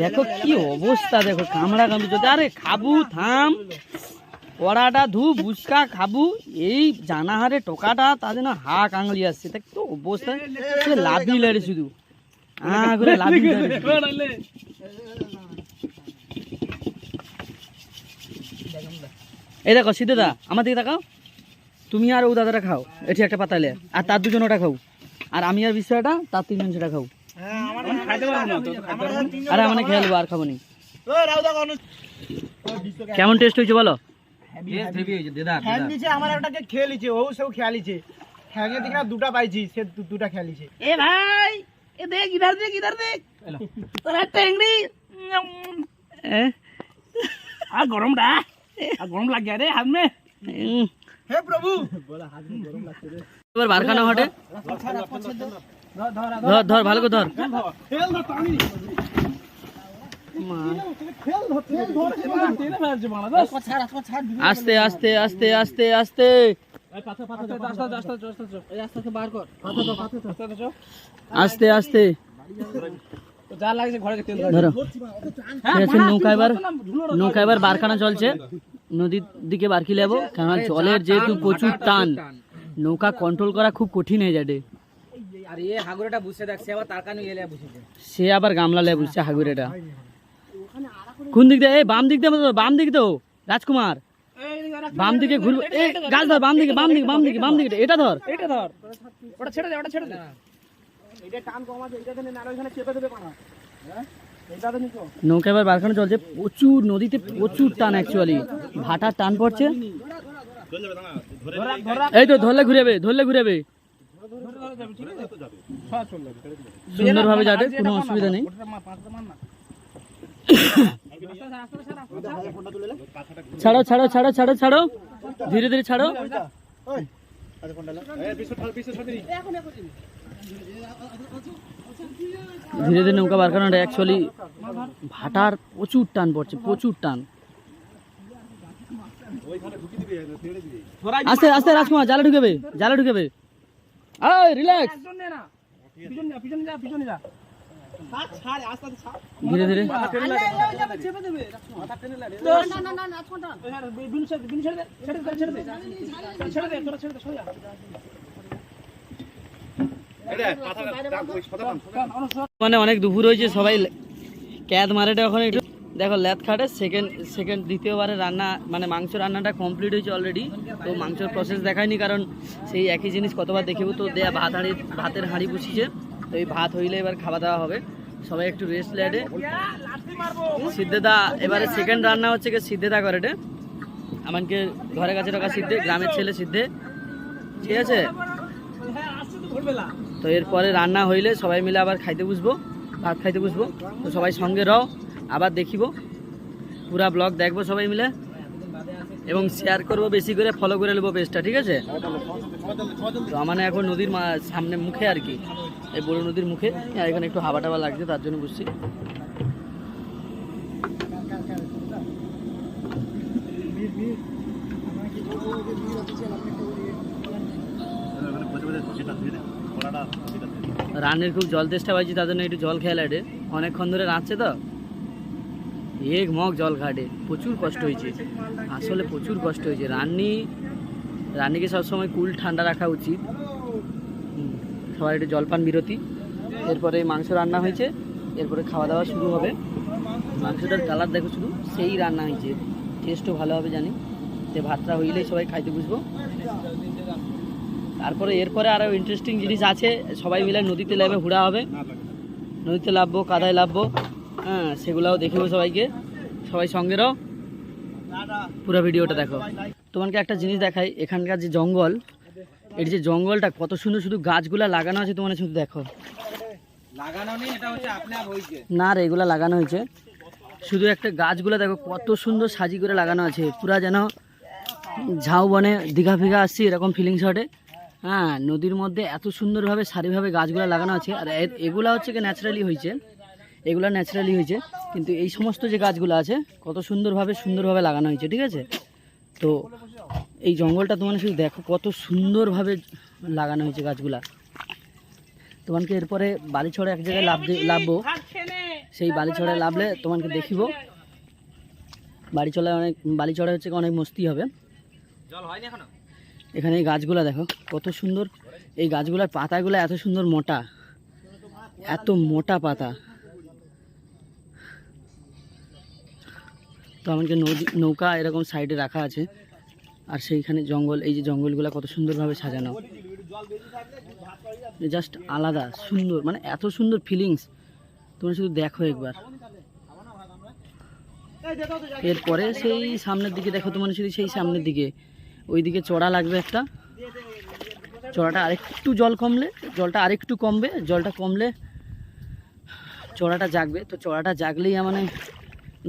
দেখো কি অবস্থা, দেখো কামড়া কামড়ি চলছে। আরে খাবু থাম, কড়াটা ধু, বুসকা খাবু, এই জানাহারে টোকাটা তা যেন হা কাঙলি আসছে, দেখ তো অবস্থা, সে লাভি লেড়ে শুধু করে লাভি লেড়ে। এই দেখো সিদ্ধা আমার দিকে তাকাও, তুমি আর ও দাদাটা খাও, এটি একটা পাতালে, আর তার দুজন ওটা খাও, আর আমি আর বিষয়টা তার 3 জন সেটা খাও। খাইতে পারবো না তো, খাইতে পারবো না। আরে মানে খেয়ে নেবো, আর খাবো নি। ওই রাউদা কোন কেমন টেস্ট হয়েছে বলো? হ্যাং নিচে আমার একটাকে খেয়ে লিছে, ও সেও খেয়া লিছে। হ্যাঙে দিকে না দুটা পাইছি, সে দুটা খেয়া লিছে। এ ভাই এ দেখ ইধার দেখ তোরা টেংড়ি আর গরমটা, আর গরম লাগ গিয়া রে হাত মে। হে প্রভু, এবার বারখানা হটে, ধর ধর ভালো করে ধর। খেল ধর টানি। খেল ধর, খেল ধর, তেলে ফেলছে বাংলা। ছাড়, ছাড়। আস্তে আস্তে আস্তে আস্তে আস্তে আস্তে আস্তে যা লাগছে ঘরে তেল ধরো। ঠিক আছে, নৌকা এবার বারখানা চলছে, নদীর দিকে বারকি লেবো, কারণ জলের যেহেতু প্রচুর টান, নৌকা কন্ট্রোল করা খুব কঠিন হয়ে যাবে। আর এ হাগুরেটা বুঝছে দেখছে, আবার তার কানে এলে বুঝেছে। সে আবার গামলা লে বুঝছে হাগুরেটা। কোন দিক দিয়ে? এই বাম দিক দিয়ে, বাম দিক তো রাজকুমার, বাম দিকে ঘুরবে। এই গাছ ধর, বাম দিকে, বাম দিকে, বাম দিকে, বাম দিকে, এটা ধর। এটা ধর, ওটা ছেড়ে দে, ওটা ছেড়ে দে। এটা টান কমাতে, এটা দেনে নালে ওখানে চেপে দেবে পানা। হ্যাঁ এটা তো নিকো। নৌকা এবার বারখানা চলছে, প্রচুর নদীতে প্রচুর টান, অ্যাকচুয়ালি ভাটার টান পড়ছে। এই তো ধরলে ঘুরেবে, ধরলে ঘুরেবে, সুন্দরভাবে যাবে, কোনো অসুবিধা নেই। ছাড়ো ছাড়ো ছাড়ো ছাড়ো ছাড়ো, ধীরে ধীরে ছাড়ো। ধীরে ধীরে নৌকা বার করানো, অ্যাকচুয়ালি ভাটার প্রচুর টান পড়ছে, প্রচুর টান। আস্তে আস্তে রাজকুমার, জালে ঢুকেবে, জালে ঢুকেবে। রিল্যাক্স, পিছনে যা ছাড় আস্তে আস্তে ছাড় ধীরে ধীরে চেপে দেবে মাথা টেনে লাগে না বিনু ছেড়ে দে ছেড়ে দে তোরা ছেড়ে দে সরে যা মানে অনেক দুপুর হয়েছে, সবাই ক্যাদ মারেটা এখন একটু দেখো ল্যাদ খাটে সেকেন্ড দ্বিতীয়বারে রান্না মানে মাংস রান্নাটা কমপ্লিট হয়েছে অলরেডি। তো মাংসের প্রসেস দেখায়নি, কারণ সেই একই জিনিস কতবার দেখিব। তো দেয়া ভাতের হাঁড়ি বসিয়েছে, তো এই ভাত হইলে এবার খাওয়া দাওয়া হবে। সবাই একটু রেস্ট লেটে। সিদ্ধেদা এবারে সেকেন্ড রান্না হচ্ছে কি সিদ্ধেদা করে রে আমাকে ঘরের কাছে রাখা সিদ্ধে, গ্রামের ছেলে সিদ্ধে, ঠিক আছে। তো এরপরে রান্না হইলে সবাই মিলে আবার খাইতে বসবো, ভাত খাইতে বসবো। তো সবাই সঙ্গে রও, আবার দেখিব, পুরা ব্লগ দেখবো সবাই মিলে এবং শেয়ার করবো বেশি করে, ফলো করে নেবো পেজটা, ঠিক আছে। তো আমার এখন নদীর সামনে মুখে আর কি, এই বড় নদীর মুখে, আর এখানে একটু হাওয়া টাওয়া লাগছে তার জন্য বুঝছি। রানের খুব জল তেষ্টা পাইছি, তার জন্য একটু জল খেয়ে লাটে, অনেকক্ষণ ধরে রাঁধছে তো এক মগ জল খাটে, প্রচুর কষ্ট হয়েছে, আসলে প্রচুর কষ্ট হয়েছে। রান্নিকে সবসময় কুল ঠান্ডা রাখা উচিত। সবাই একটু জলপান বিরতি, এরপরে মাংস রান্না হয়েছে, এরপরে খাওয়া দাওয়া শুরু হবে। মাংসটার কালার দেখো শুধু, সেই রান্না হয়েছে, টেস্টও ভালো হবে জানি। তো ভাতটা হইলেই সবাই খাইতে বুঝবো। তারপরে এরপরে আরও ইন্টারেস্টিং জিনিস আছে, সবাই মিলে নদীতে লাভে হুড়া হবে, নদীতে লাভবো, কাদায় লাভবো, হ্যাঁ সেগুলাও দেখিব সবাইকে। সবাই সঙ্গে রও, পুরো ভিডিওটা দেখো। তোমাকে একটা জিনিস দেখাই, এখানকার যে জঙ্গল, এর যে জঙ্গলটা কত সুন্দর, শুধু গাছগুলা লাগানো আছে, তোমার শুধু দেখো। লাগানো নেই, এটা হচ্ছে আপনি আর হইছে না রে, এগুলা লাগানো হয়েছে, শুধু একটা গাছগুলা দেখো কত সুন্দর সাজি করে লাগানো আছে, পুরা যেন ঝাউবনে দীঘা ফিঘা আসছি এরকম ফিলিংস হটে। হ্যাঁ, নদীর মধ্যে এত সুন্দরভাবে সারিভাবে গাছগুলো লাগানো আছে। আর এগুলা হচ্ছে কি ন্যাচারালি হয়েছে, এগুলা ন্যাচারালি হয়েছে, কিন্তু এই সমস্ত যে গাছগুলো আছে কত সুন্দরভাবে লাগানো হয়েছে, ঠিক আছে। তো এই জঙ্গলটা তোমার শুধু দেখো কত সুন্দরভাবে লাগানো হয়েছে গাছগুলা। তোমাকে এরপরে বালিছড়ে এক জায়গায় লাভবো, সেই বালিছড়ে লাভলে তোমাকে দেখিব। বালিছড়ে হচ্ছে অনেক মস্তি হবে। জল হয়নি এখনো। এখানে এই গাছগুলা দেখো কত সুন্দর, এই গাছগুলার পাতাগুলো এত সুন্দর মোটা, এত মোটা পাতা। তো আমাকে নৌকা এরকম সাইডে রাখা আছে, আর সেইখানে জঙ্গল, এই যে জঙ্গলগুলো কত সুন্দরভাবে সাজানো, জাস্ট আলাদা সুন্দর, মানে এত সুন্দর ফিলিংস, তোমরা শুধু দেখো একবার। এরপরে সেই সামনের দিকে দেখো, তোমার শুধু সেই সামনের দিকে, ওইদিকে চড়া লাগবে একটা, চড়াটা আরেকটু জলটা আরেকটু কমবে, জলটা কমলে চড়াটা জাগবে। তো চড়াটা জাগলেই মানে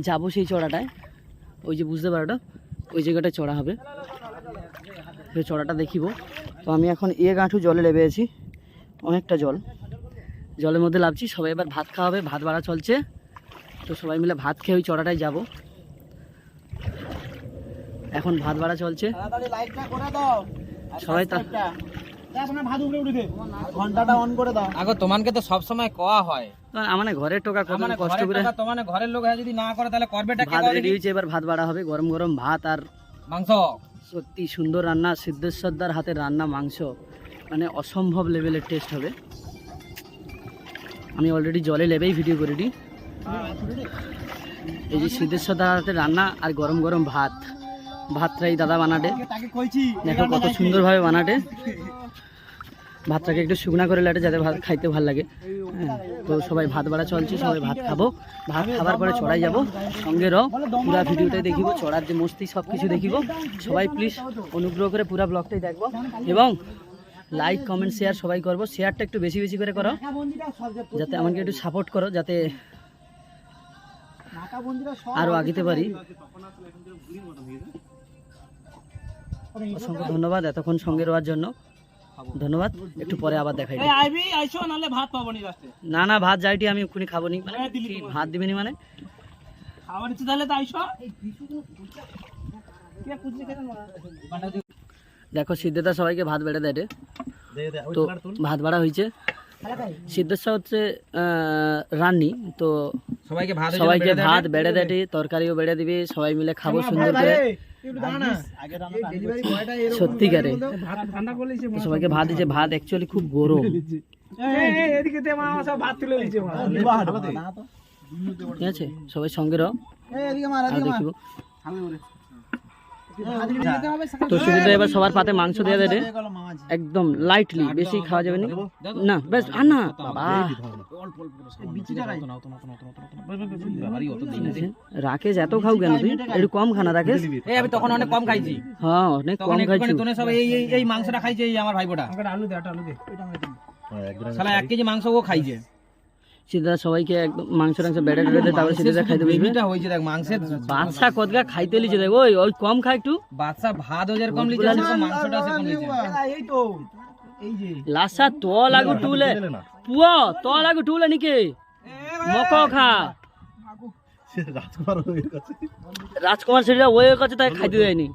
যাবো সেই চড়াটায়, ওই যে বুঝতে পারোটা, ওই জায়গাটায় চড়া হবে, সেই চড়াটা দেখিব। তো আমি এখন গাঁঠু জলে নেমে আছি, অনেকটা জলের মধ্যে লাভছি। সবাই এবার ভাত খাওয়া হবে, ভাত বাড়া চলছে, তো সবাই মিলে ভাত খেয়ে ওই চড়াটায় যাব। এখন ভাত বাড়া চলছে, সবাই ঘন্টাটা অন করে দাও। আগো তোমাকে তো সব সময় কোয়া হয়, আমার ঘরের টোকা কত কষ্ট করে, তোমার ঘরের লোক যদি না করে তাহলে করবেটা কে? ভাত রেডি হয়েছে, এবার ভাত বাড়া হবে, গরম গরম ভাত আর মাংস। সত্যি সুন্দর রান্না, সিদ্ধেশ্বরদার হাতের রান্না মাংস, মানে অসম্ভব লেভেলের টেস্ট হবে। আমি অলরেডি জলে লেবেই ভিডিও করে দিই। এই যে সিদ্ধেশ্বরদার হাতের রান্না আর গরম গরম ভাতটাই দাদা বানাটে, দেখো কত সুন্দরভাবে বানাটে। ভাতটাকে একটু শুকনা করে লাটে যাতে ভাত খাইতে ভালো লাগে। হ্যাঁ, তো সবাই ভাত বাড়া চলছে, সবাই ভাত খাবো, ভাত খাবার পরে চড়াই যাব। সঙ্গে রও, পুরা ভিডিওটাই দেখিব, চড়ার যে মস্তি সব কিছু দেখিব। সবাই প্লিজ অনুগ্রহ করে পুরা ব্লগটাই দেখবো এবং লাইক কমেন্ট শেয়ার সবাই করবো। শেয়ারটা একটু বেশি বেশি করে করো, যাতে আমাকে একটু সাপোর্ট করো, যাতে আরো আগিতে পারি। অসংখ্য ধন্যবাদ এতক্ষণ সঙ্গে রওয়ার জন্য, ধন্যবাদ। একটু পরে আবার দেখাই। না ভাত যাইটি আমি ওখানে খাবো নি, মানে কি ভাত দিবেনি মানে দেখো সিদ্ধেদা সবাইকে ভাত বেড়ে দেয়। তো ভাত বাড়া হয়েছে, সিদ্ধেশ্বর হচ্ছে রান্নি, তো সবাইকে ভাত বেড়ে দেবে, তরকারিও বেড়ে দিবে, সবাই মিলে খাবো সুন্দর করে সত্যিকারে। সবাইকে ভাত দিচ্ছে, ভাত অ্যাকচুয়ালি খুব গরম, ঠিক আছে? সবাই সঙ্গে রও, আর দেখিব। তো সুবিধা এবার সবার পাতে মাংস দিয়ে দেবে একদম লাইটলি, বেশি খাওয়া যাবে না বেশ। আর না বাবা, রাকেশ এত খাও কেন তুই? একটু কম খানা রাকেশ। আমি তখন অনেক কম খাইছি। হ্যাঁ অনেক কম খাইছি। তোনে সব এই মাংসটা খাইছে, এই আমার ভাইবোটা। শালা 1 কেজি মাংস ও খাইছে। সিদ্ধা সবাইকে একদম মাংস বেড়ে টেড়ে তারপরে সিদ্ধা খাইতে বসবে। এটা হইছে দেখ মাংসের বাদশা কতগা খাইতে লিছে দেখ, ওই কম খায় একটু। বাদশা ভাতও যেরকম লিছে সেরকম মাংসটা সেরকম লিছে। এই তো এই যে লাসা তো লাগু টুলে পুয়া তো লাগু টুলে নিকে মকো খা রাজকুমার সেটা ওই করছে, তাকে খাইতে দেয়নি,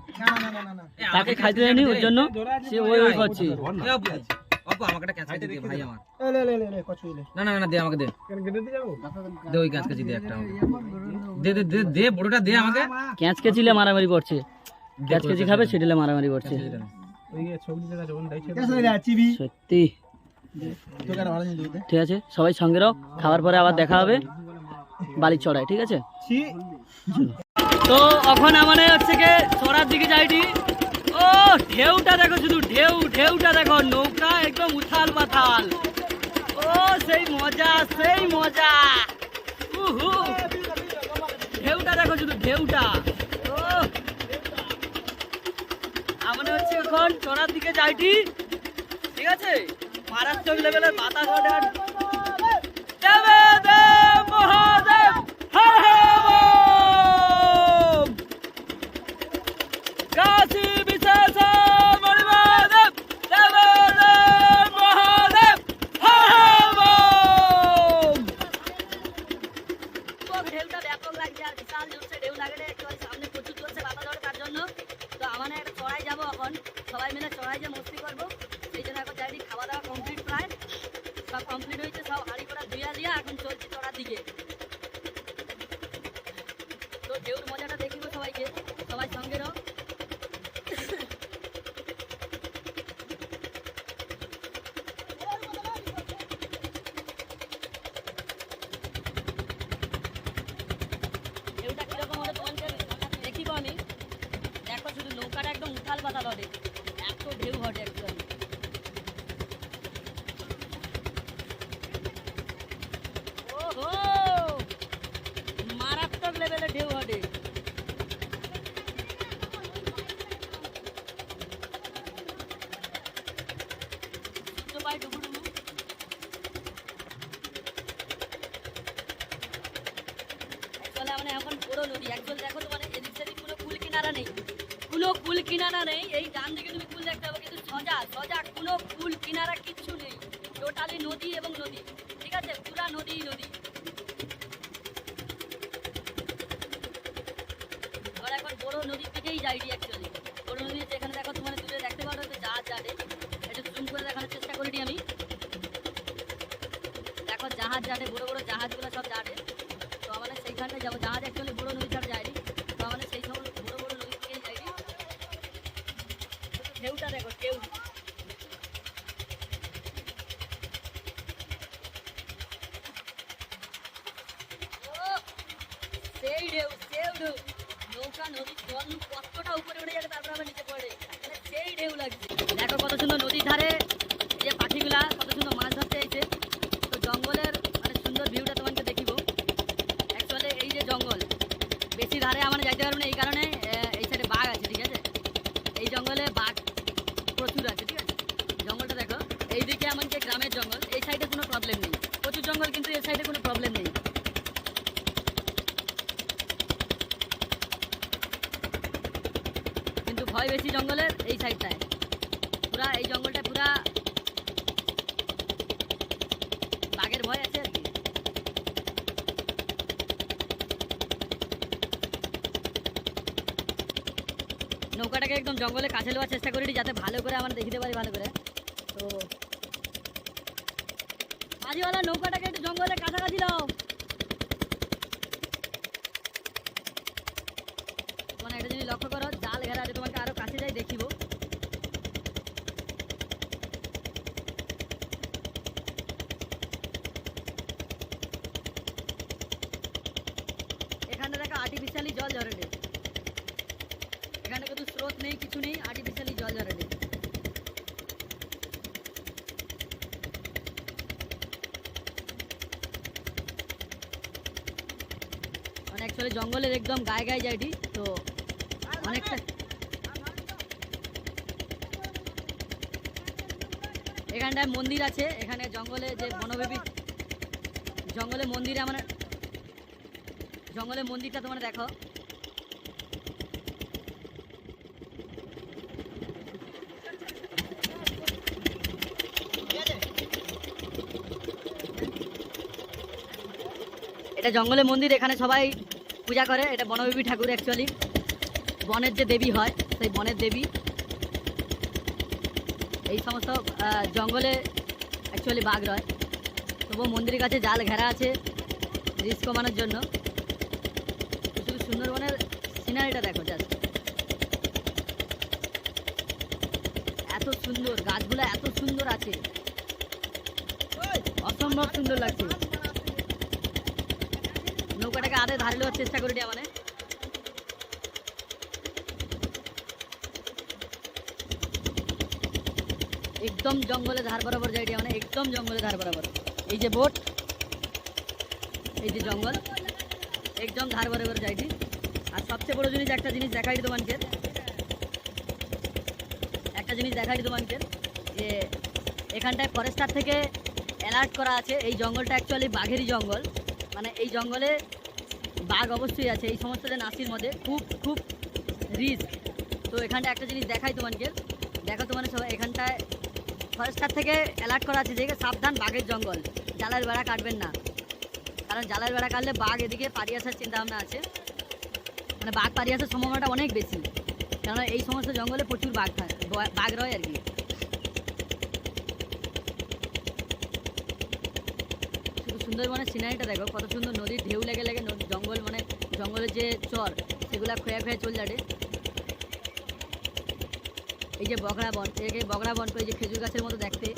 তাকে খাইতে দেয়নি, ওর জন্য সে ওই করছে। অপু আমাকে একটা ক্যাচ দে ভাই আমার। লে কচুই লে। না দে আমাকে দে। কেন কেটে দিয়ে যাবো? দে ওই ক্যাচ দে একটা আমাকে। দে বড়টা দে আমাকে। ক্যাচ কেচিলে মারামারি করছে, ক্যাচ কেচি খাবে সেটিলে মারামারি করছে। ওই ছবি দিতে যখন ডাইছে ক্যাচ লে চিবি সত্যি। ঠিক আছে, সবাই সঙ্গে রও, খাওয়ার পরে আবার দেখা হবে বালির চড়ায়, ঠিক আছে? তো এখন আমাদের হচ্ছে কে চড়ার দিকে যাইটি। ও ঢেউটা দেখো, শুধু ঢেউটা দেখো, নৌকা একদম উথাল পাথাল। ও সেই মজা উহু, ঢেউটা দেখো, শুধু ঢেউটা। ও আমাদের হচ্ছে এখন চড়ার দিকে যাইটি, ঠিক আছে? মারাত্মক লেভেলের বাতাস ওঠে। দেব মহাদেব হর হর বল। কাশী বিশেষ মণিমাদেব দেব মহাদেব হর হর বল। ঢেউটা ব্যাপক লাগছে, আর বিশাল জোরসে ঢেউ লাগে, সামনে প্রচুর জোরসে বাতাস ওঠে তার জন্য। তো আমরা একটা চড়াই যাবো এখন, সবাই মিলে চড়াই যে মস্তি করবো, সেই জন্য এখন যাইনি। খাওয়া দাওয়া কমপ্লিট, প্রায় সব কমপ্লিট হয়েছে, সব হাঁড়ি করা ধুয়া এখন চলছে চড়ার দিকে। তো ঢেউর মজাটা দেখিব সবাইকে, সবাই সঙ্গে রও। ঢেউটা কিরকম হলে তোমাকে দেখিব আমি। দেখো শুধু নৌকাটা একদম উথাল পাতাল হবে, এত ঢেউ ঘটে একদম। ওহো মারাত্মক লেভেলে ঢেউ ঘটে। এখন বড় নদী একচুয়ালি দেখো, তোমার এদিক সেদিক কোনো কুল কিনারা নেই, এই ডান দিকে তুমি কুল দেখতে পাবো, কিন্তু সোজা কোনো কুল কিনারা কিচ্ছু নেই, টোটালি নদী এবং নদী, ঠিক আছে? পুরা নদী। আমরা এখন বড় নদীর দিকেই যাইনি অ্যাকচুয়ালি। বড় নদী যেখানে দেখো তোমার দূরে দেখতে পারো তো জাহাজ যাবে, একটু জুম করে দেখানোর চেষ্টা করিনি আমি। দেখো জাহাজ যাবে, বড় জাহাজগুলো সব যাবে। তো আমাদের সেইখানটায় যাবো, জাহাজ অ্যাকচুয়ালি বড় নদী ছাড়া যায়নি, তো আমাদের সেই সব বড় নদী থেকেই যাইনি। ঢেউটা দেখো, ঢেউ সেই ঢেউ নৌকা নদীর জল কতটা উপরে উঠে যাবে, তারপর আবার নিচে পড়ে, সেই ঢেউ লাগছে। দেখো কত সুন্দর নদীর ধারে যে পাখিগুলা কত সুন্দর মাছ ধরতে এসেছে। তো জঙ্গলের সুন্দর ভিউটা তোমাকে দেখিব। অ্যাকচুয়ালি এই যে জঙ্গল বেশি ধারে আমরা যাইতে পারবো না, এই কারণে এই সাইডে বাঘ আছে, ঠিক আছে? এই জঙ্গলে বাঘ প্রচুর আছে, ঠিক আছে? জঙ্গলটা দেখো, এইদিকে আমাদের গ্রামের জঙ্গল, এই সাইডে কোনো প্রবলেম নেই, প্রচুর জঙ্গল, কিন্তু এই সাইডে কোনো প্রবলেম নেই। কিন্তু ভয় বেশি জঙ্গলের এই সাইডটায়, পুরা এই জঙ্গলটা পুরা বাঘের ভয় আছে আর কি। নৌকাটাকে একদম জঙ্গলে কাছে নেওয়ার চেষ্টা করি, যাতে ভালো করে আমরা দেখিতে পারি ভালো করে। তো বাজিওয়ালা নৌকাটাকে একটু জঙ্গলের কাছাকাছি দাও। মানে একটা জিনিস লক্ষ্য করো, জাল ঘেরা আছে, তোমাকে আরো কাছে যাই দেখিব। এখানে দেখো আর্টিফিশিয়ালি জল ঝরে নেই, এখানে কিন্তু স্রোত নেই, কিছু নেই, আর্টিফিশিয়ালি জল ঝরে নেই। মানে অ্যাকচুয়ালি জঙ্গলের একদম গায়ে গায়ে যাইটি তো অনেকটা। এখানটায় মন্দির আছে, এখানে জঙ্গলে যে বনবিবি জঙ্গলে মন্দিরে মানে জঙ্গলের মন্দিরটা তোমরা দেখো। এটা জঙ্গলের মন্দির, এখানে সবাই পূজা করে। এটা বনবিবি ঠাকুর, অ্যাকচুয়ালি বনের যে দেবী হয় সেই বনের দেবী। এই সমস্ত জঙ্গলে অ্যাকচুয়ালি বাঘ রয়, তবুও মন্দিরের কাছে জাল ঘেরা আছে রিস্ক কমানোর জন্য। শুধু সুন্দরবনের সিনারিটা দেখো, জাস্ট এত সুন্দর, গাছগুলো এত সুন্দর আছে, অসম্ভব সুন্দর লাগছে। নৌকাটাকে আধে ধারে নেওয়ার চেষ্টা করি মানে একদম জঙ্গলে ধার বরাবর যাই মানে একদম জঙ্গলে ধার বরাবর। এই যে বোট, এই যে জঙ্গল, একদম ধার বরাবর যাইটি। আর সবচেয়ে বড় জিনিস, একটা জিনিস দেখাই তোমাকে, যে এখানটায় ফরেস্টার থেকে অ্যালার্ট করা আছে এই জঙ্গলটা অ্যাকচুয়ালি বাঘেরই জঙ্গল। মানে এই জঙ্গলে বাঘ অবশ্যই আছে, এই সমস্ত যে নাসির মধ্যে খুব খুব রিস্ক। তো এখানটা একটা জিনিস দেখাই তোমাকে, দেখো তোমাদের সবাই, এখানটায় ফরেস্টার থেকে অ্যালার্ট করা আছে যে সাবধান, বাঘের জঙ্গল, জালের বেড়া কাটবেন না, কারণ জালের বেড়া কাটলে বাঘ এদিকে পালিয়ে আসার চিন্তাভাবনা আছে। মানে বাঘ পালিয়ে আসার সম্ভাবনাটা অনেক বেশি, কেননা এই সমস্ত জঙ্গলে প্রচুর বাঘ রয় আর কি। শুধু সুন্দরবনের সিনারিটা দেখো, কত সুন্দর, নদীর ঢেউ লেগে লেগে জঙ্গল, মানে জঙ্গলের যে চর সেগুলো খোয়া খোয়া চলে যাবে। এই যে বগড়া বন, একে বগড়া বন করে যে খেজুর গাছের মতো দেখতে,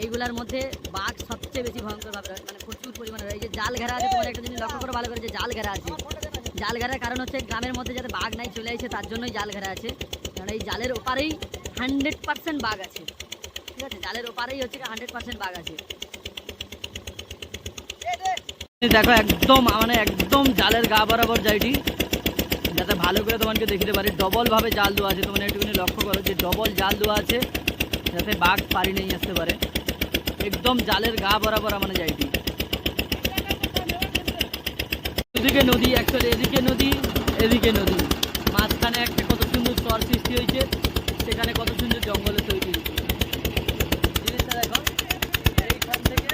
এইগুলার মধ্যে বাঘ সবচেয়ে বেশি ভয়ঙ্করভাবে রয়, মানে প্রচুর পরিমাণে রয়। এই যে জাল ঘেরা আছে, তোমার একটা জিনিস লক্ষ্য করো ভালো করে, যে জাল ঘেরা আছে, জাল ঘেরার কারণ হচ্ছে গ্রামের মধ্যে যাতে বাঘ নাই চলে আসে, তার জন্যই জাল ঘেরা আছে। কারণ এই জালের ওপারেই 100% বাঘ আছে, ঠিক আছে, জালের ওপারেই হচ্ছে 100% বাঘ আছে। দেখো একদম মানে একদম জালের গা বরাবর যাইটি, যাতে ভালো করে তোমাকে দেখিতে পারি। ডবল ভাবে জাল দেওয়া আছে, তোমরা একটুখানি লক্ষ্য করো যে ডবল জাল দেওয়া আছে, যাতে বাঘ পারি নিয়ে আসতে পারে। একদম জালের গা বরাবর মানে যাইটি। দুদিকে নদী, অ্যাকচুয়ালি এদিকে নদী এদিকে নদী, মাঝখানে একটা কত সুন্দর চর সৃষ্টি হয়েছে, সেখানে কত সুন্দর জঙ্গলে তৈরি হয়েছে। জিনিসটা দেখো, এইখান থেকে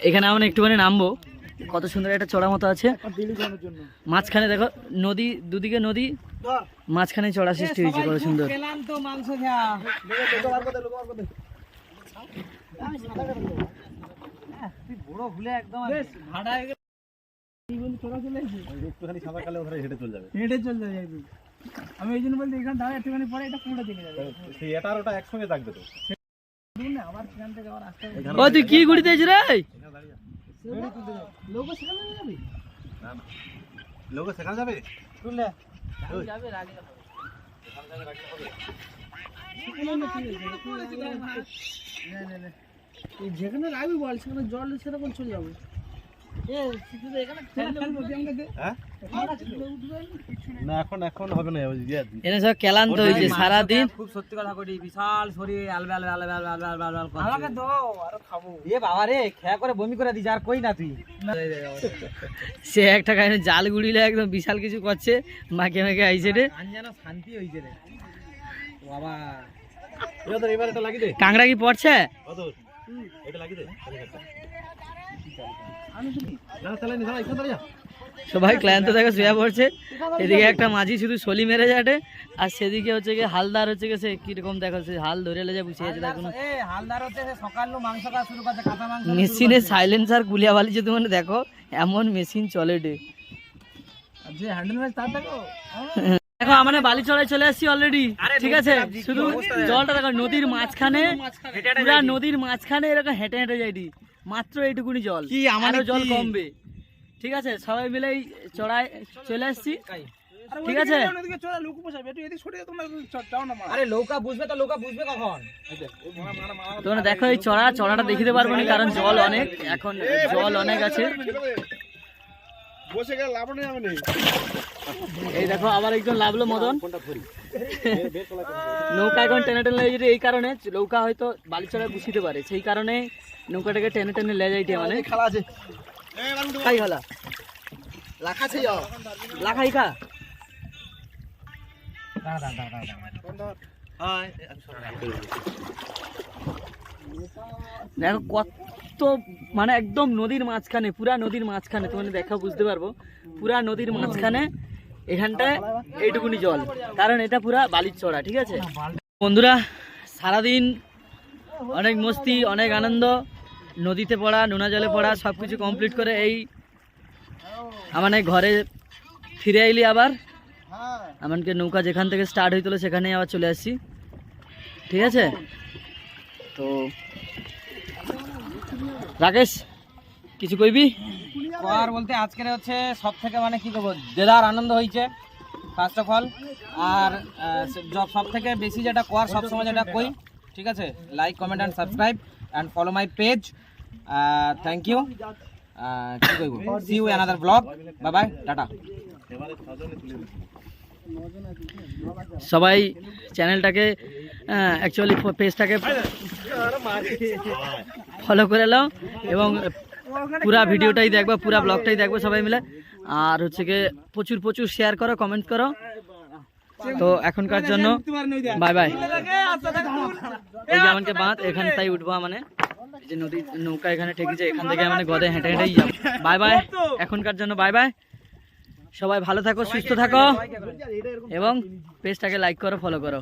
এখানে আমরা একটুখানি নামবো, কত সুন্দর একটা চড়া মতো আছে, মাঝখানে দেখো নদী, দুদিকে নদী, মাঝখানে চড়া সৃষ্টি হয়েছে, কত সুন্দর। আমি এই জন্য বলছি এখানে দাঁড়ায় একটুখানি পরে এটা পুরোটা চলে যাবে, সেই এটা আর ওটা একসঙ্গে থাকবে তো। আবার সেখান থেকে আবার আসতে হবে। ও তুই কি ঘুরিতে আছিস রে? লোক সেখানে যাবে, লোক সেখানে যাবে, শুনলে যাবে রাগে যেখানে রাখবি বল, সেখানে জল সেরকম চলে যাবে। না এখন এখন হবে না, এনে সব ক্লান্ত হয়েছে সারাদিন। খুব সত্যি কথা কই, বিশাল শরীর, আলবে আলবে আলবে আলবে আলবে আলবে আলবে আলবে আমাকে দাও আর খাবো। এ বাবা রে, খেয়া করে বমি করে দিস, আর কই না তুই। সে একটা কাহিনী জাল গুড়িলে একদম বিশাল কিছু করছে, মাকে মাকে আইছে রে, আন যেন শান্তি হইছে রে বাবা। এবার এটা লাগি দে কাঁকড়া কি পড়ছে? এটা লাগি দে না চলে নি দাঁড়া এখানে দাঁড়া সবাই ক্লান্ত থেকে শুয়ে পড়ছে। এদিকে একটা মাঝি শুধু সলি মেরে যাটে, আর সেদিকে হচ্ছে গিয়ে হালদার হচ্ছে গিয়ে সে কিরকম দেখো সে হাল ধরে লেজে বসে আছে দেখুন। এ হালদার হচ্ছে সে সকালু মাংস কাজ শুরু করছে, কাঁচা মাংস মেশিনে সাইলেন্সার গুলিয়া বালি যদি মানে দেখো এমন মেশিন চলে ডে। যে হ্যান্ডেল ম্যাচ তার দেখো দেখো আমরা বালি চড়াই চলে আসছি অলরেডি, ঠিক আছে। শুধু জলটা দেখো নদীর মাঝখানে, পুরা নদীর মাঝখানে এরকম হেঁটে হেঁটে যাইনি, মাত্র এইটুকুনি জল, কি আমারও জল কমবে, ঠিক আছে। সবাই মিলে চড়াই চলে আসছি, ঠিক আছে। আরে নৌকা বুঝবে তো, নৌকা বুঝবে কখন? তোমরা দেখো এই চড়াটা দেখিতে পারবো না কারণ জল অনেক, এখন জল অনেক আছে। বসে গেলে লাভ নেই আমি নেই। এই দেখো আবার একজন লাভলো মদন। নৌকা এখন টেনে টেনে লেগে যেতে, এই কারণে নৌকা হয়তো বালি চড়ায় বুঝিতে পারে, সেই কারণে নৌকাটাকে টেনে টেনে লে যাইতে মানে খেলা আছে খাই হলা লাখাছে লাখাই খা। দেখো কত মানে একদম নদীর মাঝখানে, পুরা নদীর মাঝখানে, তোমাদের দেখা বুঝতে পারবো, পুরা নদীর মাঝখানে এখানটায় এইটুকুনি জল, কারণ এটা পুরা বালির চড়া, ঠিক আছে। বন্ধুরা সারাদিন অনেক মস্তি, অনেক আনন্দ, নদীতে পড়া, নোনা জলে পড়া, সব কিছু কমপ্লিট করে এই আমাদের ঘরে ফিরে আইলি। আবার আমাকে নৌকা যেখান থেকে স্টার্ট হইতো সেখানেই আবার চলে আসছি, ঠিক আছে। তো রাকেশ কিছু কইবি? আর বলতে আজকের হচ্ছে সব থেকে মানে কি করবো, দেদার আনন্দ হয়েছে ফার্স্ট অফ অল। আর সব থেকে বেশি যেটা কর সবসময় যেটা কই, ঠিক আছে, like comment and subscribe and follow my page. Thank you. কি কইব, see you another blog, bye bye, টাটা। সবাই চ্যানেলটাকে অ্যাকচুয়ালি পেজটাকে ফলো করে নাও এবং পুরা ভিডিওটাই দেখবো, পুরা ব্লগটাই দেখবো সবাই মিলে। আর হচ্ছে গিয়ে প্রচুর প্রচুর শেয়ার করো, কমেন্ট করো। তো এখনকার জন্য বাই বাই। এই যে আমাকে বাঁধ এখান তাই উঠবো, মানে এই যে নদী নৌকা এখানে ঠেকেছে, এখান থেকে মানে গদে হেঁটে হেঁটেই যাবো। বাই বাই, এখনকার জন্য বাই বাই। সবাই ভালো থাকো, সুস্থ থাকো এবং পেজটাকে লাইক করো, ফলো করো।